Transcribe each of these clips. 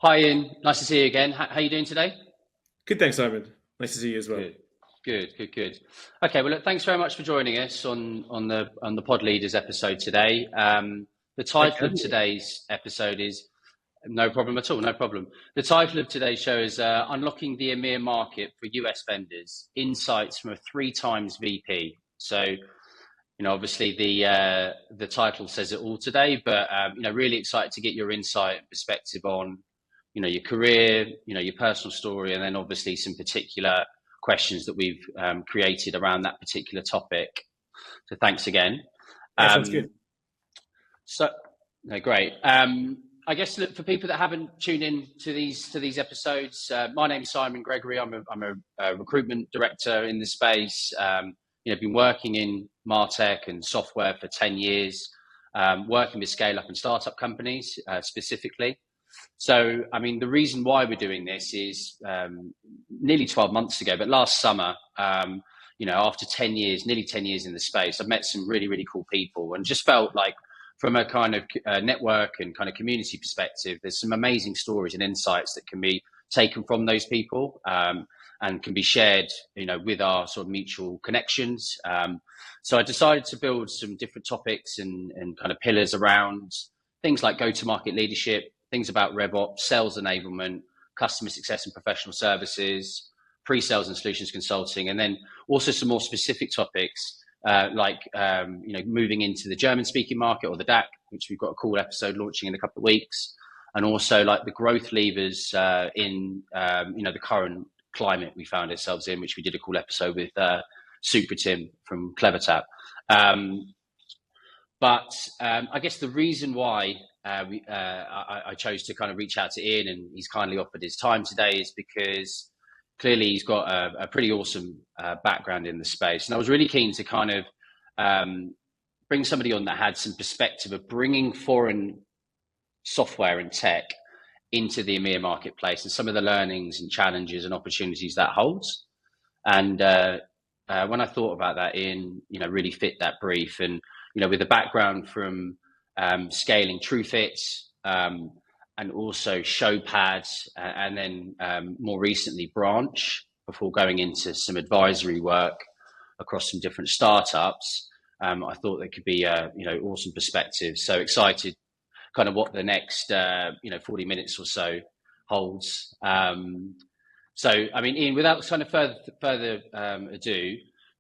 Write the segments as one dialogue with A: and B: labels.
A: Hi, Ian. Nice to see you again. How are you doing today?
B: Good, thanks, Simon. Nice to see you as well.
A: Good, good. Okay, well, look, thanks very much for joining us on the PodLeaders episode today. The
B: Thanks for
A: title of
B: having me.
A: today's episode is no problem at all, no problem. The title of today's show is Unlocking the EMEA Market for US Vendors: Insights from a Three Times VP. So, obviously the title says it all today, but really excited to get your insight and perspective on your career, your personal story, and then obviously some particular questions that we've created around that particular topic. So thanks again.
B: Yeah, sounds good.
A: Um, so, no, great. I guess, look, for people that haven't tuned in to these episodes, my name's Simon Gregory. I'm a recruitment director in the space. Been working in Martech and software for 10 years, working with scale up and startup companies specifically. So, I mean, the reason why we're doing this is nearly 12 months ago, but last summer, after 10 years, nearly 10 years in the space, I've met some really, really cool people and just felt like from a kind of network and kind of community perspective, there's some amazing stories and insights that can be taken from those people and can be shared, with our sort of mutual connections. So I decided to build some different topics and kind of pillars around things like go-to-market leadership, things about RevOps, sales enablement, customer success and professional services, pre-sales and solutions consulting, and then also some more specific topics like moving into the German-speaking market or the DAC, which we've got a cool episode launching in a couple of weeks, and also like the growth levers in the current climate we found ourselves in, which we did a cool episode with Super Tim from CleverTap. But I guess the reason why I chose to kind of reach out to Ian, and he's kindly offered his time today, is because clearly he's got a pretty awesome background in the space. And I was really keen to kind of bring somebody on that had some perspective of bringing foreign software and tech into the EMEA marketplace and some of the learnings and challenges and opportunities that holds. And when I thought about that, Ian, really fit that brief. And, with a background from scaling TrueFit and also Showpad, and then more recently Branch, before going into some advisory work across some different startups, I thought there could be awesome perspective. So excited, kind of what the next 40 minutes or so holds. So I mean, Ian, without kind of further ado,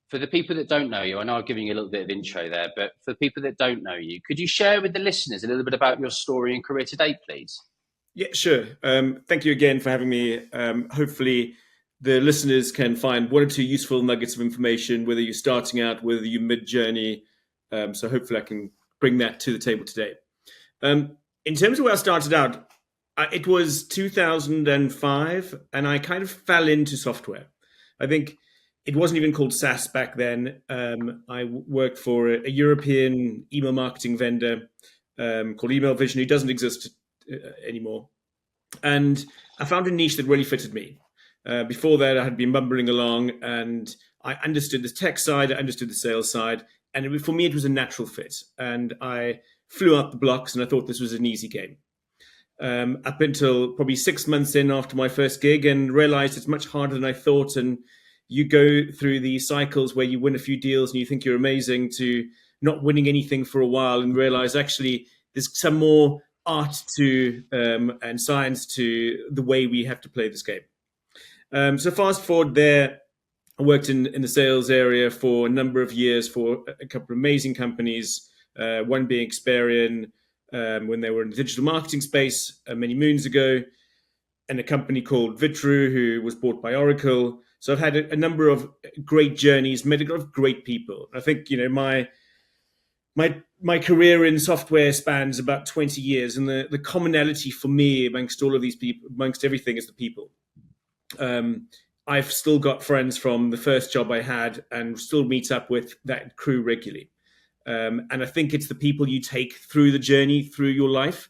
A: for the people that don't know you, I know I'm giving you a little bit of intro there, but for the people that don't know you, could you share with the listeners a little bit about your story and career to date, please?
B: Yeah, sure. Thank you again for having me. Hopefully, the listeners can find one or two useful nuggets of information, whether you're starting out, whether you're mid-journey. So hopefully I can bring that to the table today. In terms of where I started out, it was 2005, and I kind of fell into software. I think it wasn't even called SaaS back then. I worked for a European email marketing vendor called Email Vision, who doesn't exist anymore. And I found a niche that really fitted me. Before that, I had been bumbling along, and I understood the tech side, I understood the sales side, and for me, it was a natural fit. And I flew out the blocks, and I thought this was an easy game. Up until probably 6 months in after my first gig, and realized it's much harder than I thought. And you go through these cycles where you win a few deals and you think you're amazing, to not winning anything for a while and realize actually there's some more art to and science to the way we have to play this game. So fast forward there, I worked in the sales area for a number of years for a couple of amazing companies, one being Experian, when they were in the digital marketing space many moons ago, and a company called Vitru, who was bought by Oracle. So I've had a number of great journeys, met a lot of great people. I think, my career in software spans about 20 years, and the commonality for me amongst all of these people, amongst everything, is the people. I've still got friends from the first job I had and still meet up with that crew regularly. And I think it's the people you take through the journey, through your life,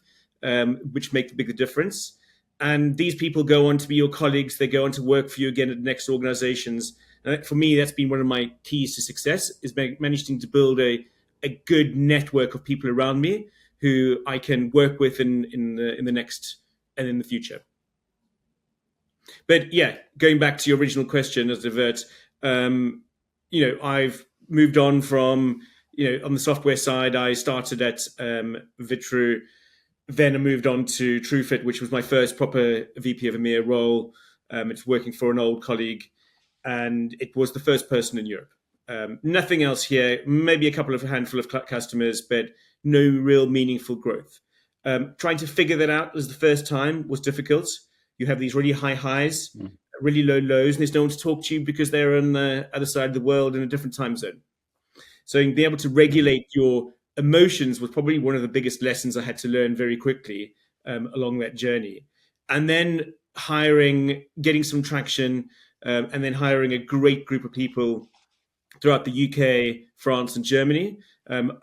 B: which make the bigger difference. And these people go on to be your colleagues. They go on to work for you again at the next organizations. And for me, that's been one of my keys to success, is managing to build a good network of people around me who I can work with in the next and in the future. But yeah, going back to your original question as a vert, I've moved on from, on the software side, I started at Vitru, then I moved on to TrueFit, which was my first proper VP of EMEA role. It's working for an old colleague, and it was the first person in Europe. Nothing else here, maybe a handful of customers, but no real meaningful growth. Trying to figure that out as the first time was difficult. You have these really high highs, really low lows, and there's no one to talk to you because they're on the other side of the world in a different time zone. So being able to regulate your emotions was probably one of the biggest lessons I had to learn very quickly along that journey. And then getting some traction, and then hiring a great group of people throughout the UK, France, and Germany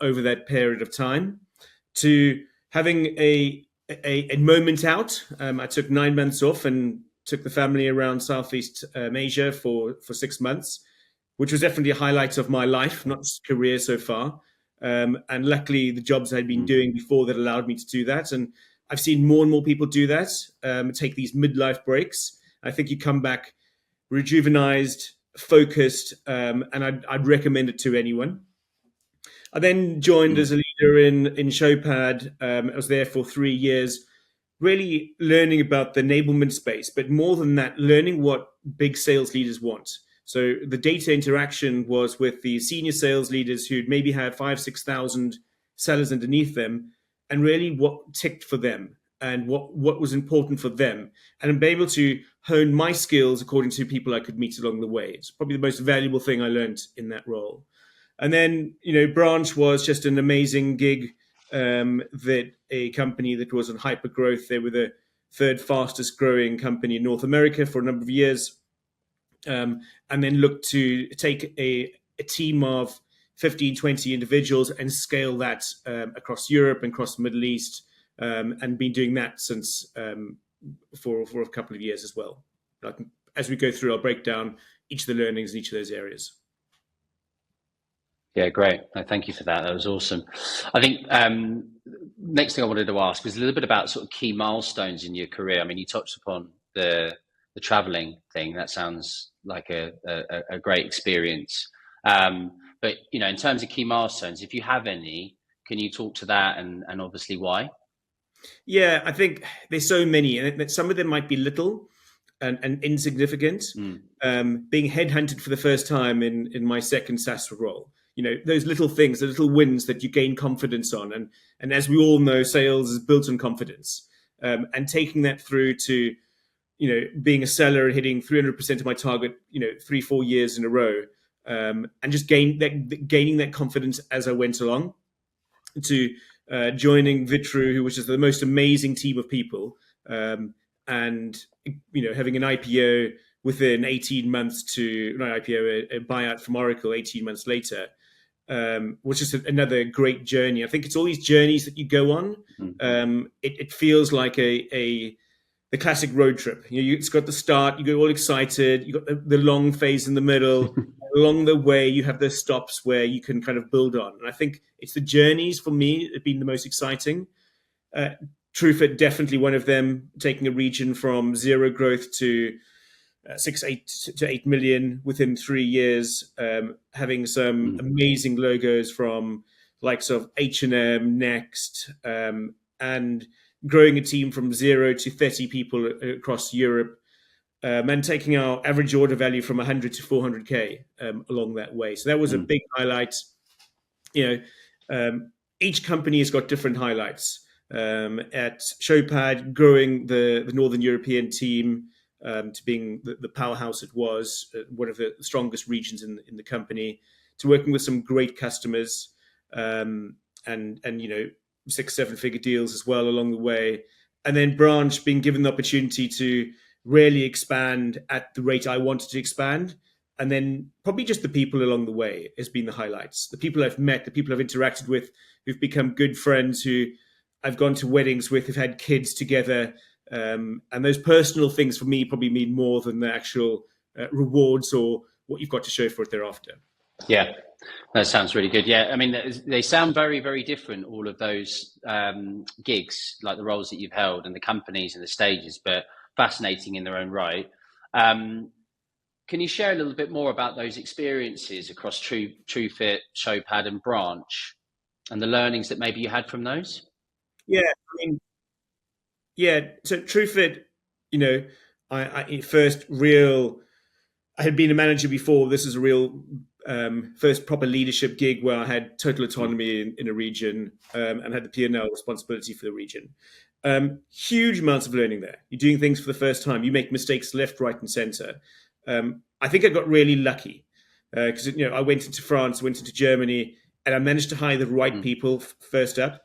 B: over that period of time, to having a moment out. I took 9 months off and took the family around Southeast Asia for 6 months, which was definitely a highlight of my life, not just career so far. And luckily, the jobs I'd been doing before that allowed me to do that. And I've seen more and more people do that, take these midlife breaks. I think you come back rejuvenized, focused, and I'd recommend it to anyone. I then joined as a leader in Showpad. I was there for 3 years, really learning about the enablement space, but more than that, learning what big sales leaders want. So the data interaction was with the senior sales leaders who'd maybe had 5,000, 6,000 sellers underneath them, and really what ticked for them and what was important for them, and be able to hone my skills according to people I could meet along the way. It's probably the most valuable thing I learned in that role. And then, Branch was just an amazing gig, that a company that was on hyper growth. They were the third fastest growing company in North America for a number of years. And then looked to take a team of 15, 20 individuals and scale that across Europe and across the Middle East, and been doing that since for a couple of years as well. As we go through, I'll break down each of the learnings in each of those areas.
A: Yeah, great. Thank you for that. That was awesome. I think next thing I wanted to ask was a little bit about sort of key milestones in your career. I mean, you touched upon the traveling thing. That sounds like a great experience. But, in terms of key milestones, if you have any, can you talk to that and obviously why?
B: Yeah, I think there's so many, and some of them might be little and insignificant. Being headhunted for the first time in my second SaaS role, those little things, the little wins that you gain confidence on. And as we all know, sales is built on confidence. And taking that through to, being a seller and hitting 300% of my target, 3-4 years in a row, and just gaining that confidence as I went along, to joining Vitru, which is the most amazing team of people, and having an IPO within 18 months a buyout from Oracle 18 months later, which is another great journey. I think it's all these journeys that you go on. It feels like the classic road trip. It's got the start, you get all excited, you got the long phase in the middle. Along the way, you have those stops where you can kind of build on. And I think it's the journeys for me that have been the most exciting. TrueFit, definitely one of them, taking a region from zero growth to 8 million within 3 years, having some amazing logos from likes of H&M, Next, and growing a team from 0 to 30 people across Europe, and taking our average order value from 100 to 400K along that way. So that was a big highlight. Each company has got different highlights. At Showpad, growing the Northern European team to being the powerhouse it was, one of the strongest regions in the company, to working with some great customers, and 6-7 figure deals as well along the way. And then Branch, being given the opportunity to really expand at the rate I wanted to expand. And then probably just the people along the way has been the highlights. The people I've met, the people I've interacted with, who've become good friends, who I've gone to weddings with, who've had kids together. And those personal things for me probably mean more than the actual rewards or what you've got to show for it thereafter.
A: Yeah, that sounds really good. Yeah, I mean, they sound very, very different, all of those gigs, like the roles that you've held and the companies and the stages, but fascinating in their own right. Um, can you share a little bit more about those experiences across TrueFit, Showpad, and Branch, and the learnings that maybe you had from those?
B: Yeah, I mean, yeah. So TrueFit, you know, I first real. I had been a manager before. This is a real first proper leadership gig where I had total autonomy in a region and had the P&L responsibility for the region. Huge amounts of learning there. You're doing things for the first time. You make mistakes left, right, and center. I think I got really lucky because I went into France, went into Germany, and I managed to hire the right people first up.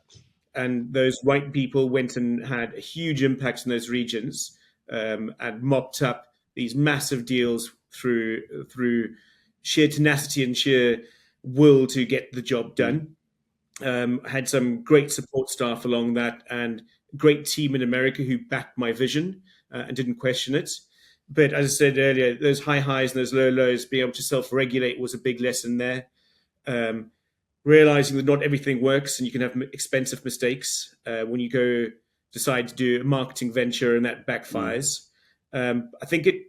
B: And those right people went and had a huge impact in those regions and mopped up these massive deals through sheer tenacity and sheer will to get the job done. Had some great support staff along that and great team in America who backed my vision and didn't question it. But as I said earlier, those high highs and those low lows, being able to self-regulate was a big lesson there. Realizing that not everything works and you can have expensive mistakes when you go decide to do a marketing venture and that backfires. I think it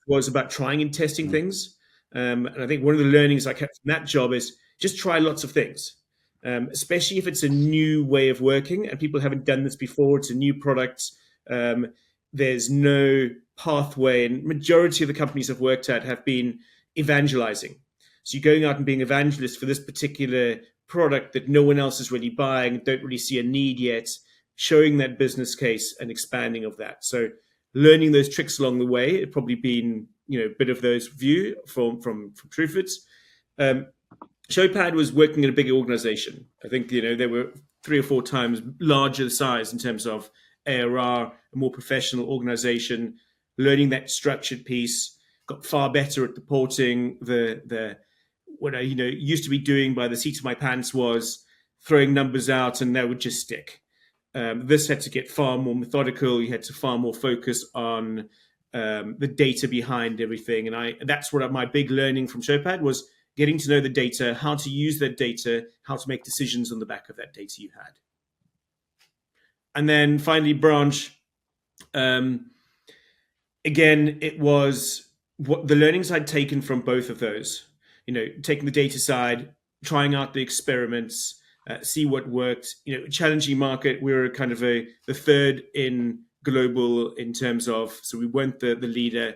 B: was about trying and testing things. And I think one of the learnings I kept from that job is just try lots of things, especially if it's a new way of working and people haven't done this before. It's a new product. There's no pathway, and majority of the companies I've worked at have been evangelizing. So you're going out and being evangelist for this particular product that no one else is really buying, don't really see a need yet, showing that business case and expanding of that. So learning those tricks along the way, it probably been a bit of those view from TrueFit. Showpad was working in a bigger organization. I think they were 3 or 4 times larger size in terms of ARR, a more professional organization. Learning that structured piece, got far better at reporting. What I used to be doing by the seat of my pants was throwing numbers out and they would just stick. This had to get far more methodical. You had to far more focus on the data behind everything. And that's what my big learning from Showpad was, getting to know the data, how to use that data, how to make decisions on the back of that data you had. And then finally, Branch. Again, it was what the learnings I'd taken from both of those, taking the data side, trying out the experiments, see what worked, challenging market. We were kind of the third in global in terms of, so we weren't the leader.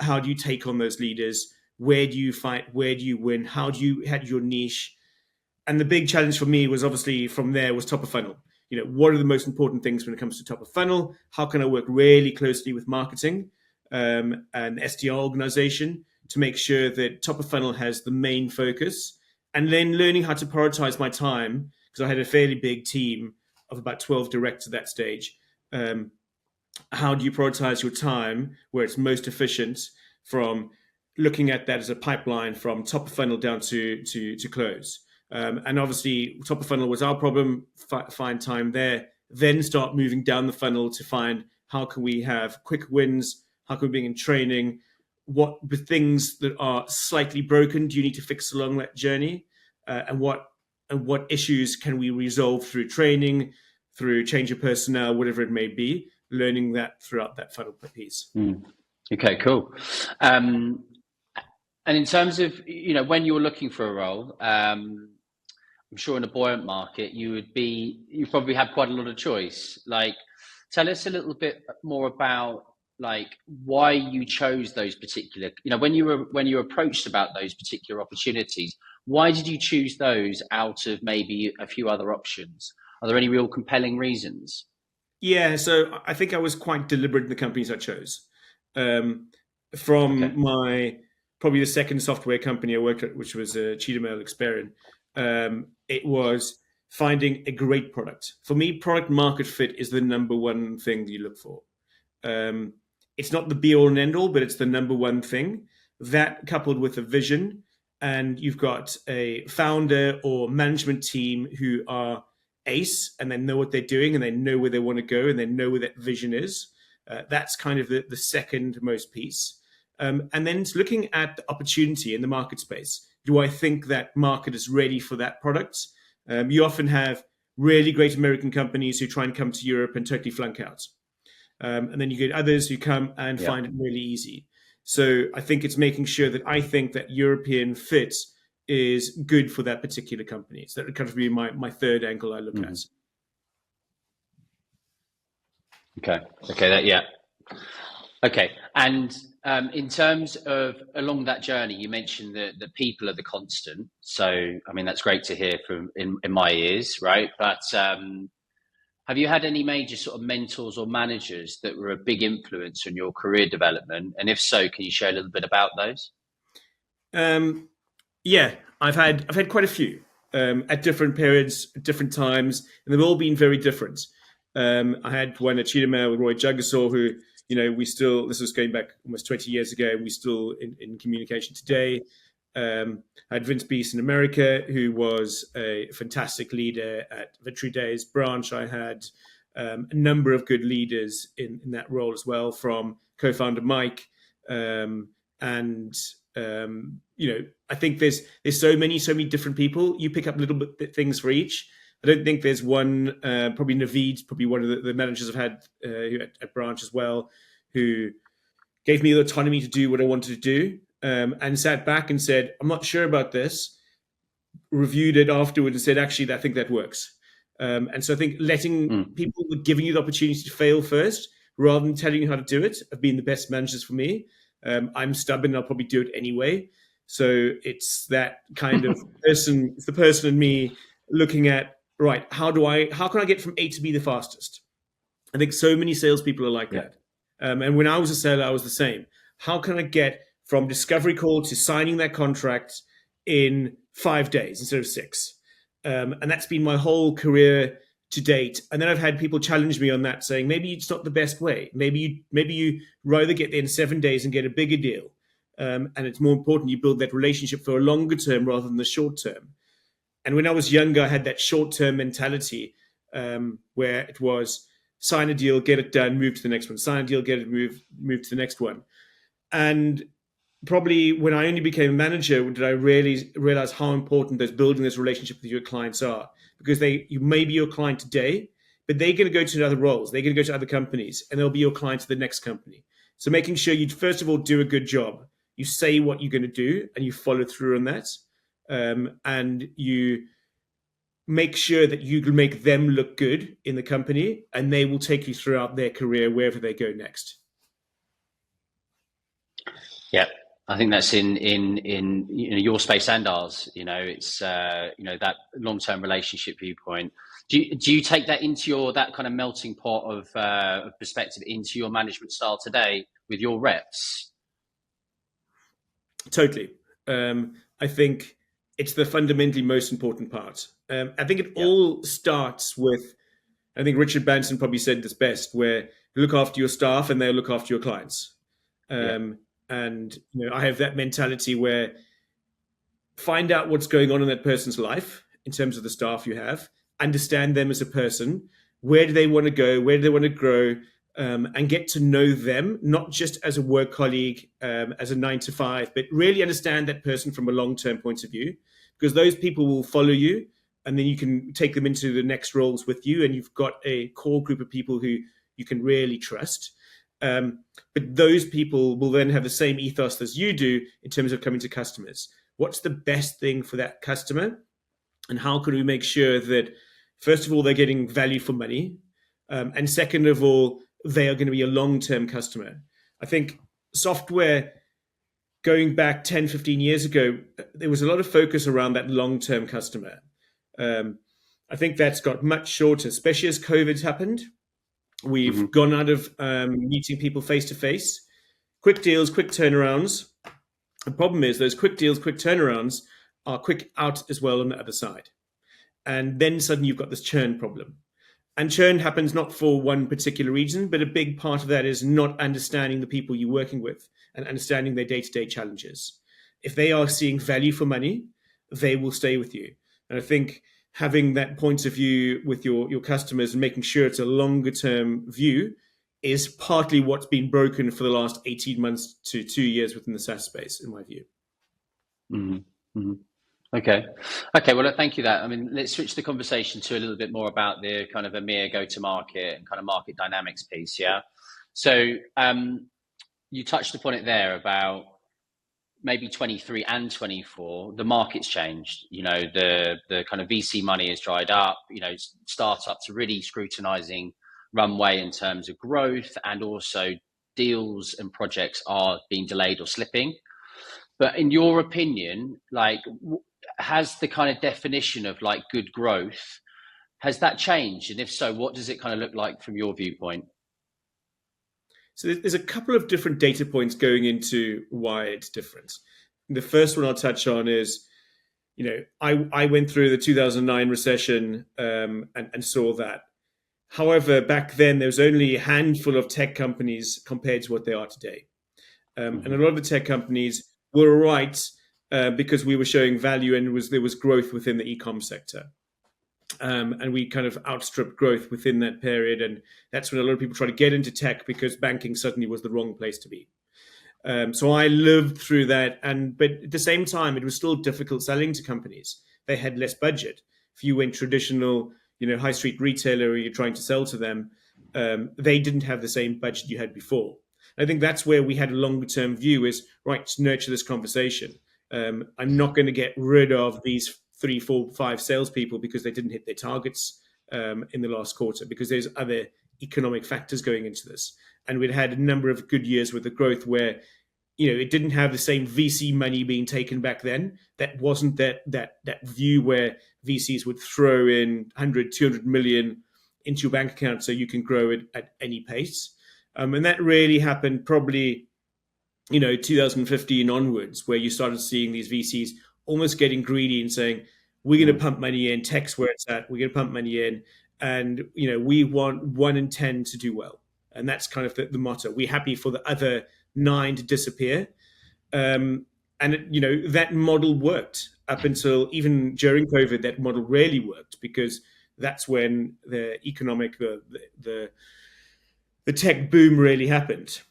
B: How do you take on those leaders? Where do you fight? Where do you win? How do you had your niche? And the big challenge for me was obviously from there was top of funnel. What are the most important things when it comes to top of funnel? How can I work really closely with marketing and SDR organization to make sure that top of funnel has the main focus? And then learning how to prioritize my time, because I had a fairly big team of about 12 directs at that stage. How do you prioritize your time where it's most efficient, from looking at that as a pipeline from top of funnel down to close? And obviously, top of funnel was our problem. Find time there, then start moving down the funnel to find how can we have quick wins, how can we bring in training, what the things that are slightly broken do you need to fix along that journey, and what issues can we resolve through training, through change of personnel, whatever it may be. Learning that throughout that funnel piece.
A: Okay, cool. And in terms of when you're looking for a role, I'm sure in a buoyant market, you probably have quite a lot of choice. Like, tell us a little bit more about why you chose those particular, when you were approached about those particular opportunities, why did you choose those out of maybe a few other options? Are there any real compelling reasons?
B: Yeah, so I think I was quite deliberate in the companies I chose. My probably the second software company I worked at, which was Cheetah Mail Experian, it was finding a great product. For me, product market fit is the number one thing that you look for. It's not the be all and end all, but it's the number one thing. That coupled with a vision, and you've got a founder or management team who are ace and they know what they're doing and they know where they want to go and they know where that vision is. That's kind of the second most piece. And then it's looking at the opportunity in the market space. do I think that market is ready for that product? You often have really great American companies who try and come to Europe and totally flunk out. And then you get others who come and find it really easy. So I think it's making sure that I think that European fit is good for that particular company. So that would kind of be my third angle I look at.
A: Okay. Okay. And in terms of along that journey, you mentioned that the people are the constant. So, I mean, that's great to hear from in my ears, right? But have you had any major sort of mentors or managers that were a big influence on your career development? And if so, can you share a little bit about those?
B: Yeah, I've had quite a few at different periods, at different times, and they've all been very different. I had one at Cheetah with Roy Juggersaw, who, this was going back almost 20 years ago, and we're still in communication today. I had Vince Beast in America, who was a fantastic leader at Victory Days Branch. I had a number of good leaders in that role as well, from co-founder Mike. I think there's so many different people. You pick up little bit things for each. I don't think there's one. Probably Naveed's probably one of the managers I've had at Branch as well, who gave me the autonomy to do what I wanted to do, and sat back and said, "I'm not sure about this." Reviewed it afterwards and said, "Actually, I think that works." And so I think letting people, giving you the opportunity to fail first, rather than telling you how to do it, have been the best managers for me. I'm stubborn. I'll probably do it anyway. So it's that kind of person. It's the person in me looking at, right, how can I get from A to B the fastest? I think so many salespeople are like that. And when I was a seller, I was the same. How can I get from discovery call to signing that contract in 5 days instead of 6? And that's been my whole career to date. And then I've had people challenge me on that, saying, maybe it's not the best way. Maybe you rather get there in 7 days and get a bigger deal. And it's more important you build that relationship for a longer term rather than the short term. And when I was younger, I had that short-term mentality where it was sign a deal, get it done, move to the next one. Sign a deal, get it, move to the next one. And probably when I only became a manager, did I really realize how important those building this relationship with your clients are. Because you may be your client today, but they're going to go to other roles. They're going to go to other companies, and they'll be your client to the next company. So making sure you, first of all, do a good job. You say what you're going to do, and you follow through on that. And you make sure that you can make them look good in the company, and they will take you throughout their career wherever they go next.
A: Yeah, I think that's in your space and ours. It's that long-term relationship viewpoint. Do you take that into that kind of melting pot of perspective into your management style today with your reps?
B: Totally. I think it's the fundamentally most important part. I think it all starts with, I think Richard Branson probably said this best, where you look after your staff and they'll look after your clients. And I have that mentality where find out what's going on in that person's life in terms of the staff you have, understand them as a person, where do they want to go, where do they want to grow, and get to know them, not just as a work colleague, as a 9 to 5, but really understand that person from a long-term point of view, because those people will follow you, and then you can take them into the next roles with you, and you've got a core group of people who you can really trust. But those people will then have the same ethos as you do in terms of coming to customers. What's the best thing for that customer? And how can we make sure that, first of all, they're getting value for money? And second of all, they are going to be a long-term customer. I think software, going back 10, 15 years ago, there was a lot of focus around that long-term customer. I think that's got much shorter, especially as COVID's happened. We've gone out of meeting people face-to-face. Quick deals, quick turnarounds. The problem is those quick deals, quick turnarounds are quick out as well on the other side. And then suddenly you've got this churn problem. And churn happens not for one particular reason, but a big part of that is not understanding the people you're working with and understanding their day-to-day challenges. If they are seeing value for money, they will stay with you. And I think having that point of view with your customers and making sure it's a longer-term view is partly what's been broken for the last 18 months to 2 years within the SaaS space, in my view.
A: Mm-hmm. Mhm. Okay. Okay. Well, thank you. That I mean, let's switch the conversation to a little bit more about the kind of EMEA go-to-market and kind of market dynamics piece. Yeah. So you touched upon it there about maybe 23 and 24. The market's changed. You know, the kind of VC money has dried up. You know, startups are really scrutinizing runway in terms of growth, and also deals and projects are being delayed or slipping. But in your opinion, like, has the kind of definition of like good growth, has that changed? And if so, what does it kind of look like from your viewpoint?
B: So there's a couple of different data points going into why it's different. The first one I'll touch on is, I went through the 2009 recession and saw that. However, back then there was only a handful of tech companies compared to what they are today. And a lot of the tech companies were right because we were showing value and there was growth within the e-com sector. And we kind of outstripped growth within that period. And that's when a lot of people try to get into tech because banking suddenly was the wrong place to be. So I lived through that. But at the same time, it was still difficult selling to companies. They had less budget. If you went traditional, high street retailer or you're trying to sell to them, they didn't have the same budget you had before. I think that's where we had a longer term view is, right, to nurture this conversation. I'm not going to get rid of these 3, 4, 5 salespeople because they didn't hit their targets in the last quarter, because there's other economic factors going into this. And we'd had a number of good years with the growth where, it didn't have the same VC money being taken back then. That wasn't that view where VCs would throw in 100, 200 million into your bank account so you can grow it at any pace. And that really happened probably, 2015 onwards, where you started seeing these VCs almost getting greedy and saying, we're going to pump money in, tech's where it's at, we're going to pump money in. And, we want 1 in 10 to do well. And that's kind of the motto. We're happy for the other 9 to disappear. And, that model worked up until even during COVID, that model really worked, because that's when the economic, the tech boom really happened.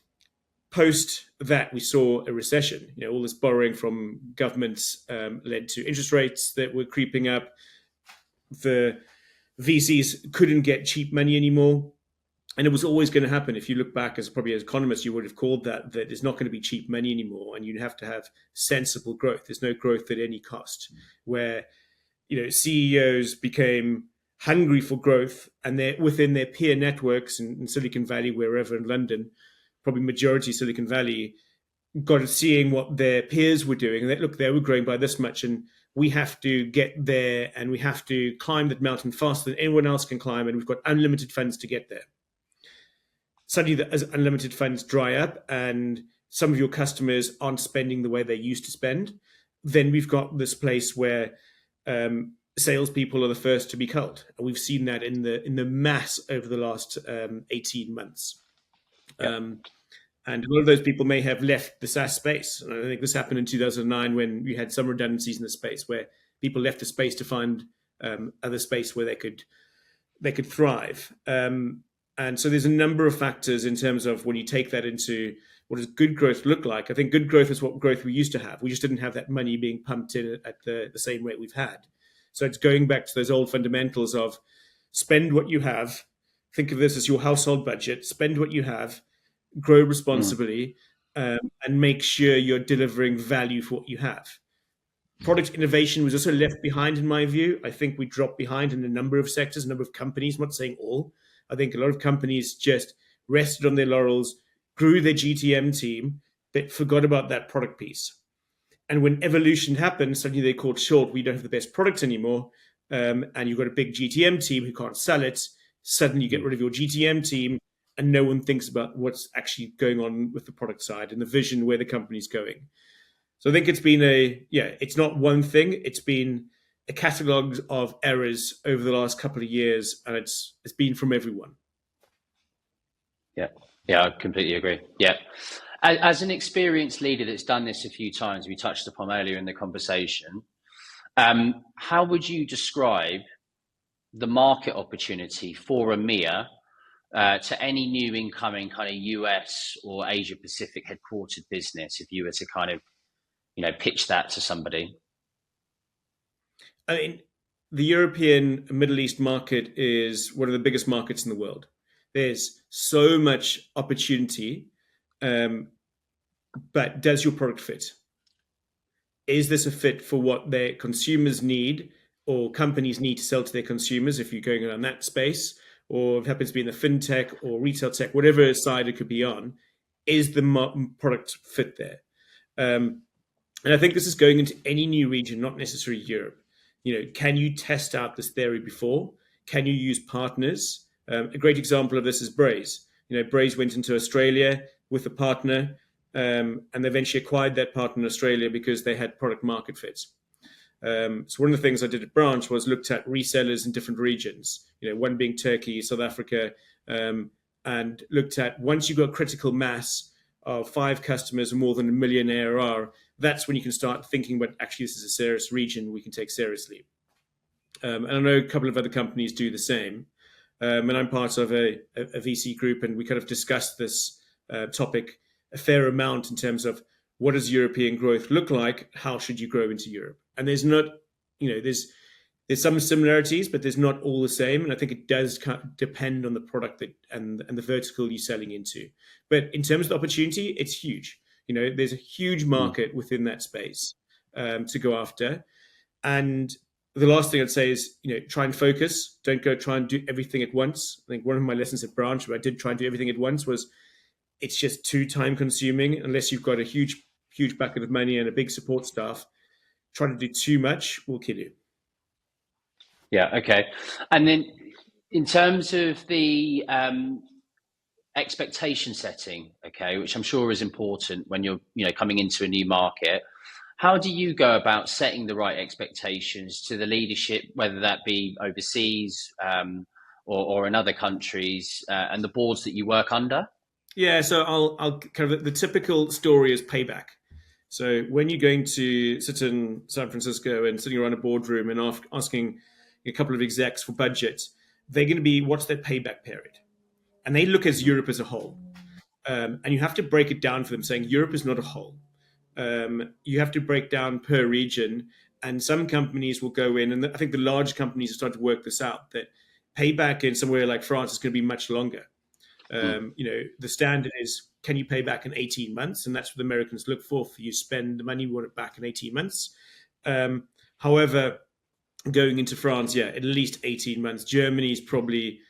B: Post that, we saw a recession. All this borrowing from governments led to interest rates that were creeping up. The VCs couldn't get cheap money anymore. And it was always going to happen. If you look back as economists, you would have called that it's not going to be cheap money anymore. And you have to have sensible growth. There's no growth at any cost, where, CEOs became hungry for growth, and they're within their peer networks in Silicon Valley, wherever in London, probably majority Silicon Valley, got seeing what their peers were doing. And they were growing by this much, and we have to get there, and we have to climb that mountain faster than anyone else can climb. And we've got unlimited funds to get there. Suddenly, as unlimited funds dry up and some of your customers aren't spending the way they used to spend, then we've got this place where salespeople are the first to be culled. And we've seen that in the mass over the last 18 months. And a lot of those people may have left the SaaS space. And I think this happened in 2009 when we had some redundancies in the space, where people left the space to find other space where they could thrive. And so there's a number of factors in terms of when you take that into what does good growth look like. I think good growth is what growth we used to have. We just didn't have that money being pumped in at the same rate we've had. So it's going back to those old fundamentals of spend what you have. Think of this as your household budget. Spend what you have, grow responsibly, and make sure you're delivering value for what you have. Product innovation was also left behind, in my view. I think we dropped behind in a number of sectors, a number of companies. I'm not saying all. I think a lot of companies just rested on their laurels, grew their GTM team, but forgot about that product piece. And when evolution happened, suddenly they caught short. We don't have the best product anymore. And you've got a big GTM team who can't sell it. Suddenly you get rid of your GTM team, and no one thinks about what's actually going on with the product side and the vision where the company's going. So I think it's been it's not one thing. It's been a catalogue of errors over the last couple of years, and it's been from everyone.
A: Yeah, I completely agree. Yeah. As an experienced leader that's done this a few times, we touched upon earlier in the conversation, how would you describe the market opportunity for EMEA to any new incoming kind of US or Asia Pacific headquartered business, if you were to kind of, pitch that to somebody?
B: I mean, the European Middle East market is one of the biggest markets in the world. There's so much opportunity, but does your product fit? Is this a fit for what their consumers need or companies need to sell to their consumers if you're going around that space, or if it happens to be in the fintech or retail tech, whatever side it could be on, is the product fit there? And I think this is going into any new region, not necessarily Europe. Can you test out this theory before? Can you use partners? A great example of this is Braze. Braze went into Australia with a partner, and they eventually acquired that partner in Australia because they had product market fits. So one of the things I did at Branch was looked at resellers in different regions, one being Turkey, South Africa, and looked at once you've got critical mass of 5 customers and more than $1 million ARR, that's when you can start thinking about actually this is a serious region we can take seriously. And I know a couple of other companies do the same. And I'm part of a VC group, and we kind of discussed this topic a fair amount in terms of what does European growth look like? How should you grow into Europe? And there's not, there's some similarities, but there's not all the same. And I think it does depend on the product and the vertical you're selling into. But in terms of the opportunity, it's huge. There's a huge market within that space to go after. And the last thing I'd say is, try and focus. Don't go try and do everything at once. I think one of my lessons at Branch, where I did try and do everything at once, was it's just too time consuming unless you've got a huge bucket of money and a big support staff. Trying to do too much will kill you.
A: Yeah. Okay. And then in terms of the expectation setting, okay, which I'm sure is important when you're, coming into a new market, how do you go about setting the right expectations to the leadership, whether that be overseas or in other countries, and the boards that you work under?
B: Yeah, so I'll kind of, the typical story is payback. So when you're going to sit in San Francisco and sitting around a boardroom and asking a couple of execs for budget, they're going to be, what's their payback period? And they look at Europe as a whole. And you have to break it down for them, saying Europe is not a whole. You have to break down per region. And some companies will go in, and I think the large companies are starting to work this out, that payback in somewhere like France is going to be much longer. The standard is, can you pay back in 18 months? And that's what the Americans look for. If you spend the money, you want it back in 18 months. However, going into France, at least 18 months. Germany is probably,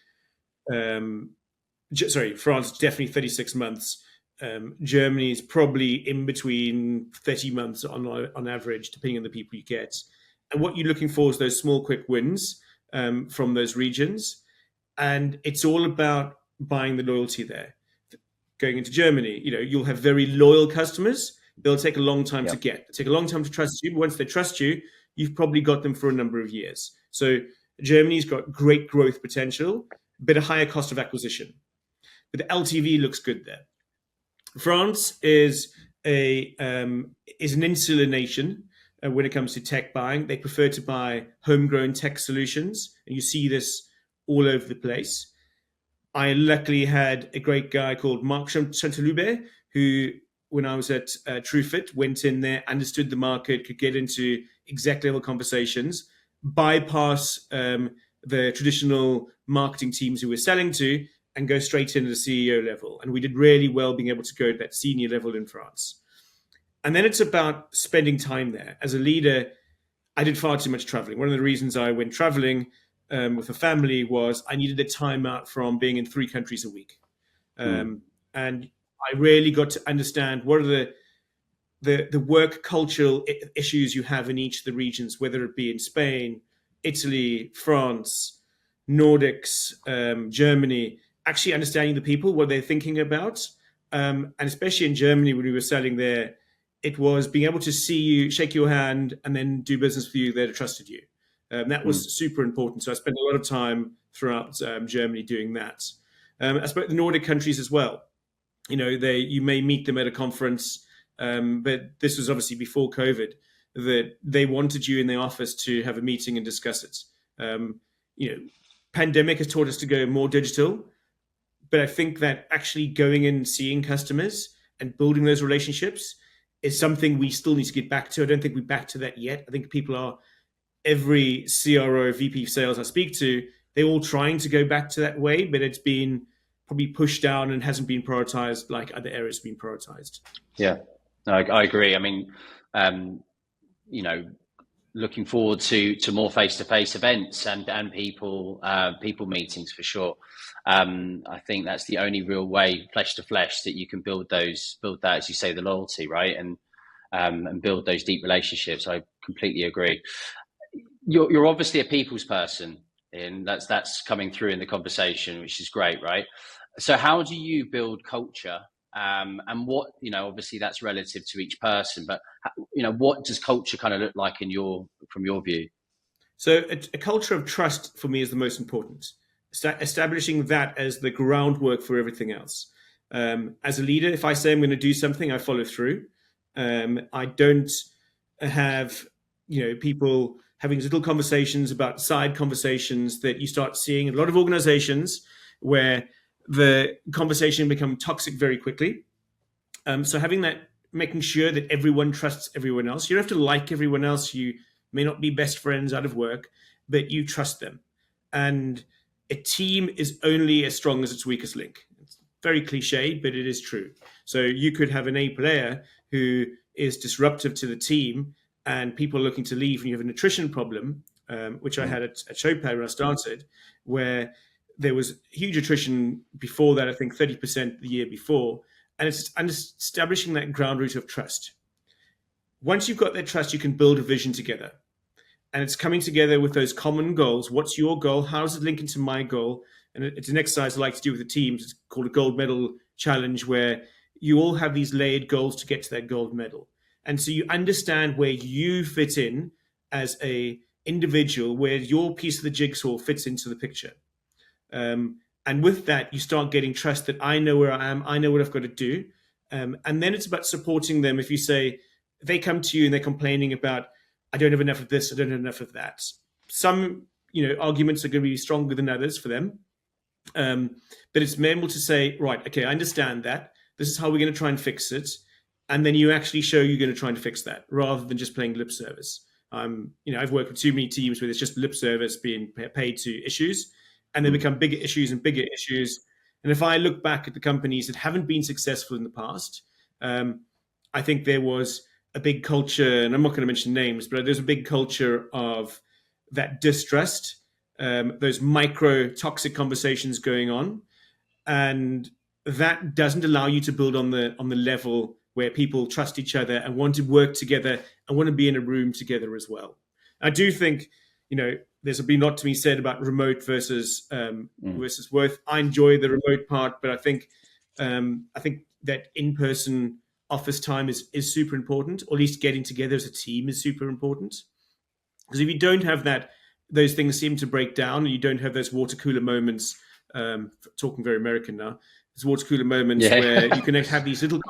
B: France is definitely 36 months. Germany is probably in between 30 months on average, depending on the people you get. And what you're looking for is those small, quick wins from those regions. And it's all about buying the loyalty there. Going into Germany, you'll have very loyal customers. They'll take a long time to get. It'll take a long time to trust you. But once they trust you, you've probably got them for a number of years. So Germany's got great growth potential, but a higher cost of acquisition. But the LTV looks good there. France is an insular nation when it comes to tech buying. They prefer to buy homegrown tech solutions, and you see this all over the place. I luckily had a great guy called Marc Chanteloube, who, when I was at TrueFit, went in there, understood the market, could get into exec level conversations, bypass the traditional marketing teams who we're selling to, and go straight into the CEO level. And we did really well being able to go to that senior level in France. And then it's about spending time there. As a leader, I did far too much traveling. One of the reasons I went traveling with a family was I needed a time out from being in 3 countries a week. And I really got to understand what are the work cultural issues you have in each of the regions, whether it be in Spain, Italy, France, Nordics, Germany, actually understanding the people, what they're thinking about. And especially in Germany, when we were selling there, it was being able to see you, shake your hand, and then do business with you that trusted you. That was super important. So I spent a lot of time throughout Germany doing that. I spoke to the Nordic countries as well. You may meet them at a conference, but this was obviously before COVID, that they wanted you in the office to have a meeting and discuss it. Pandemic has taught us to go more digital, but I think that actually going in and seeing customers and building those relationships is something we still need to get back to. I don't think we're back to that yet. I think people are every CRO, VP sales I speak to, they're all trying to go back to that way, but it's been probably pushed down and hasn't been prioritized like other areas have been prioritized.
A: Yeah, no, I agree. I mean, looking forward to more face-to-face events and people meetings for sure. I think that's the only real way, flesh to flesh, that you can build that, as you say, the loyalty, right, and build those deep relationships. I completely agree. You're obviously a people's person, and that's coming through in the conversation, which is great, right? So how do you build culture? And what, obviously that's relative to each person, but what does culture kind of look like from your view?
B: So a culture of trust for me is the most important. Establishing that as the groundwork for everything else. As a leader, if I say I'm going to do something, I follow through. I don't have people having little conversations about side conversations that you start seeing in a lot of organizations where the conversation become toxic very quickly. So having that, making sure that everyone trusts everyone else. You don't have to like everyone else. You may not be best friends out of work, but you trust them. And a team is only as strong as its weakest link. It's very cliche, but it is true. So you could have an A player who is disruptive to the team and people are looking to leave, and you have an attrition problem, which I had at Showpad when I started, where there was huge attrition before that, I think 30% the year before. And it's establishing that ground root of trust. Once you've got that trust, you can build a vision together. And it's coming together with those common goals. What's your goal? How does it link into my goal? And it's an exercise I like to do with the teams. It's called a gold medal challenge, where you all have these layered goals to get to that gold medal. And so you understand where you fit in as a individual, where your piece of the jigsaw fits into the picture. And with that, you start getting trust that I know where I am, I know what I've got to do. And then it's about supporting them. If you say, they come to you and they're complaining about, I don't have enough of this, I don't have enough of that. Some, arguments are going to be stronger than others for them. But it's able to say, right, okay, I understand that. This is how we're going to try and fix it. And then you actually show you're going to try and fix that, rather than just playing lip service. I've worked with too many teams where it's just lip service being paid to issues, and they become bigger issues and bigger issues. And if I look back at the companies that haven't been successful in the past, I think there was a big culture, and I'm not going to mention names, but there's a big culture of that distrust, those micro toxic conversations going on. And that doesn't allow you to build on the level where people trust each other and want to work together and want to be in a room together as well. I do think, there's been a lot to be said about remote versus worth. I enjoy the remote part, but I think that in-person office time is super important, or at least getting together as a team is super important. Because if you don't have that, those things seem to break down, and you don't have those water cooler moments. Talking very American now, those water cooler moments where you can have these little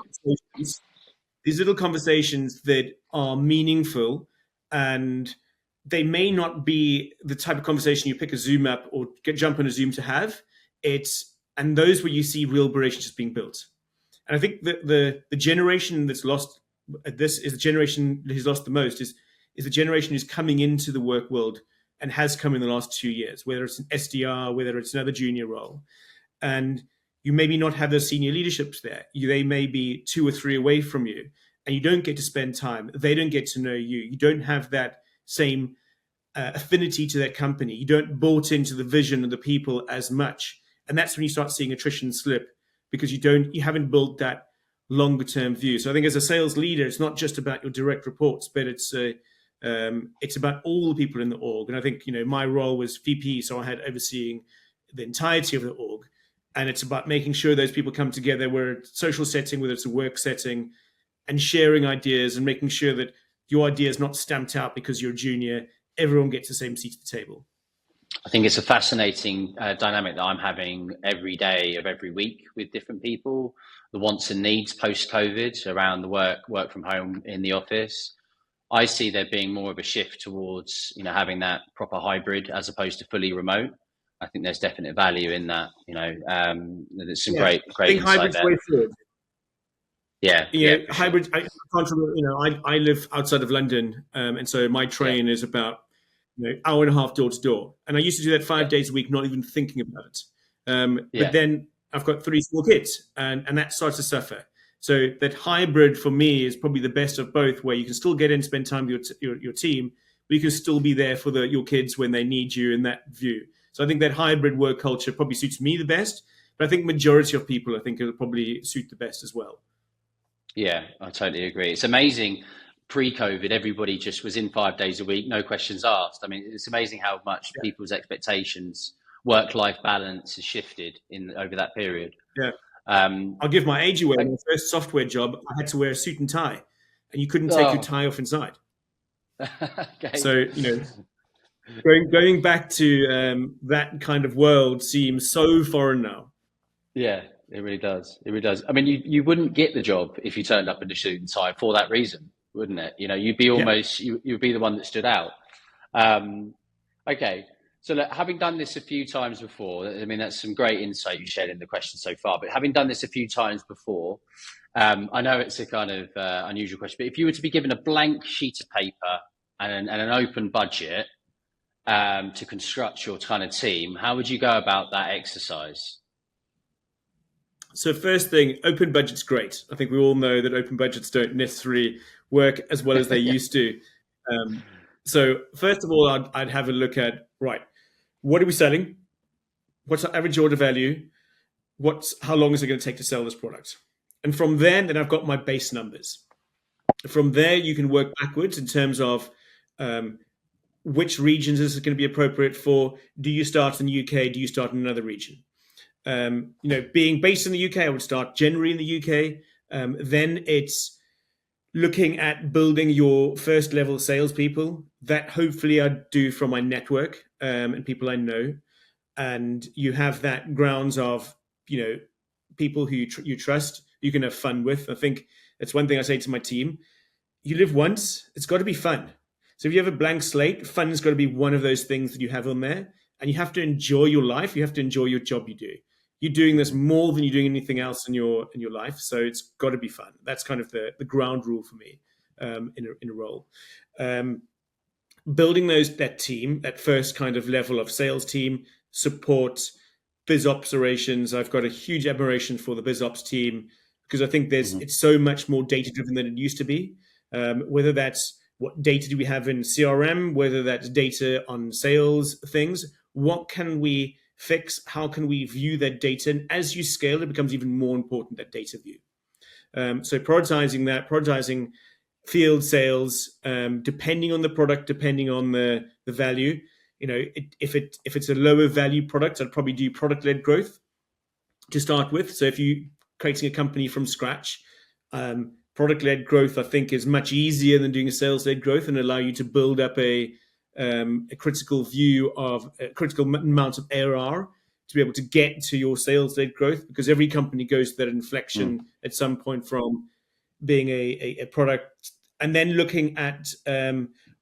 B: conversations that are meaningful, and they may not be the type of conversation you pick a Zoom app or jump on a Zoom to have. And those where you see real relationships being built. And I think that the generation that's lost this is the generation that has lost the most is the generation who's coming into the work world and has come in the last 2 years, whether it's an SDR, whether it's another junior role. And you maybe not have those senior leaderships there. They may be 2 or 3 away from you, and you don't get to spend time. They don't get to know you. You don't have that same affinity to that company. You don't bought into the vision of the people as much. And that's when you start seeing attrition slip, because you haven't built that longer term view. So I think as a sales leader, it's not just about your direct reports, but it's about all the people in the org. And I think, my role was VP, so I had overseeing the entirety of the org. And it's about making sure those people come together, whether it's a social setting, whether it's a work setting, and sharing ideas and making sure that your idea is not stamped out because you're a junior. Everyone gets the same seat at the table.
A: I think it's a fascinating dynamic that I'm having every day of every week with different people, the wants and needs post-COVID around the work from home in the office. I see there being more of a shift towards, having that proper hybrid as opposed to fully remote. I think there's definite value in that. There's some great insight there.
B: Hybrid. I live outside of London, and so my train is about hour and a half door to door. And I used to do that 5 days a week, not even thinking about it. But then I've got 3 small kids, and that starts to suffer. So that hybrid for me is probably the best of both, where you can still get in, spend time with your team, but you can still be there for your kids when they need you in that view. So I think that hybrid work culture probably suits me the best, but I think majority of people, I think it'll probably suit the best as well.
A: Yeah, I totally agree. It's amazing. Pre-COVID, everybody just was in 5 days a week, no questions asked. I mean, it's amazing how much people's expectations, work-life balance has shifted over that period.
B: Yeah. I'll give my age away. My first software job, I had to wear a suit and tie, and you couldn't take your tie off inside.
A: Okay.
B: So, going back to that kind of world seems so foreign now.
A: Yeah, it really does. It really does. I mean, you wouldn't get the job if you turned up in a suit and tie for that reason, wouldn't it? You'd be almost, you'd be the one that stood out. Okay. So look, having done this a few times before, I mean, that's some great insight you shared in the question so far, but having done this a few times before, I know it's a kind of unusual question, but if you were to be given a blank sheet of paper and an open budget to construct your kind of team, how would you go about that exercise?
B: So first thing, open budget's great. I think we all know that open budgets don't necessarily work as well as they used to. So first of all, I'd have a look at, right, what are we selling? What's our average order value? How long is it going to take to sell this product? And from then I've got my base numbers. From there, you can work backwards in terms of which regions is it going to be appropriate for. Do you start in the UK? Do you start in another region? Being based in the UK, I would start generally in the UK. Then it's looking at building your first level salespeople. That hopefully I do from my network and people I know. And you have that grounds of, people who you trust, you can have fun with. I think it's one thing I say to my team. You live once, it's got to be fun. So if you have a blank slate, fun has got to be one of those things that you have on there. And you have to enjoy your life. You have to enjoy your job you do. You're doing this more than you're doing anything else in your life. So it's got to be fun. That's kind of the ground rule for me in a role. Building that team, that first kind of level of sales team, support, biz operations. I've got a huge admiration for the biz ops team because I think it's so much more data driven than it used to be. Whether that's what data do we have in CRM, whether that's data on sales things, what can we fix? How can we view that data? And as you scale, it becomes even more important, that data view. So prioritizing field sales, depending on the product, depending on the value. If it's a lower value product, I'd probably do product-led growth to start with. So if you're creating a company from scratch, product-led growth, I think, is much easier than doing a sales-led growth and allow you to build up a critical view of a critical amount of ARR to be able to get to your sales-led growth, because every company goes to that inflection at some point from being a product and then looking at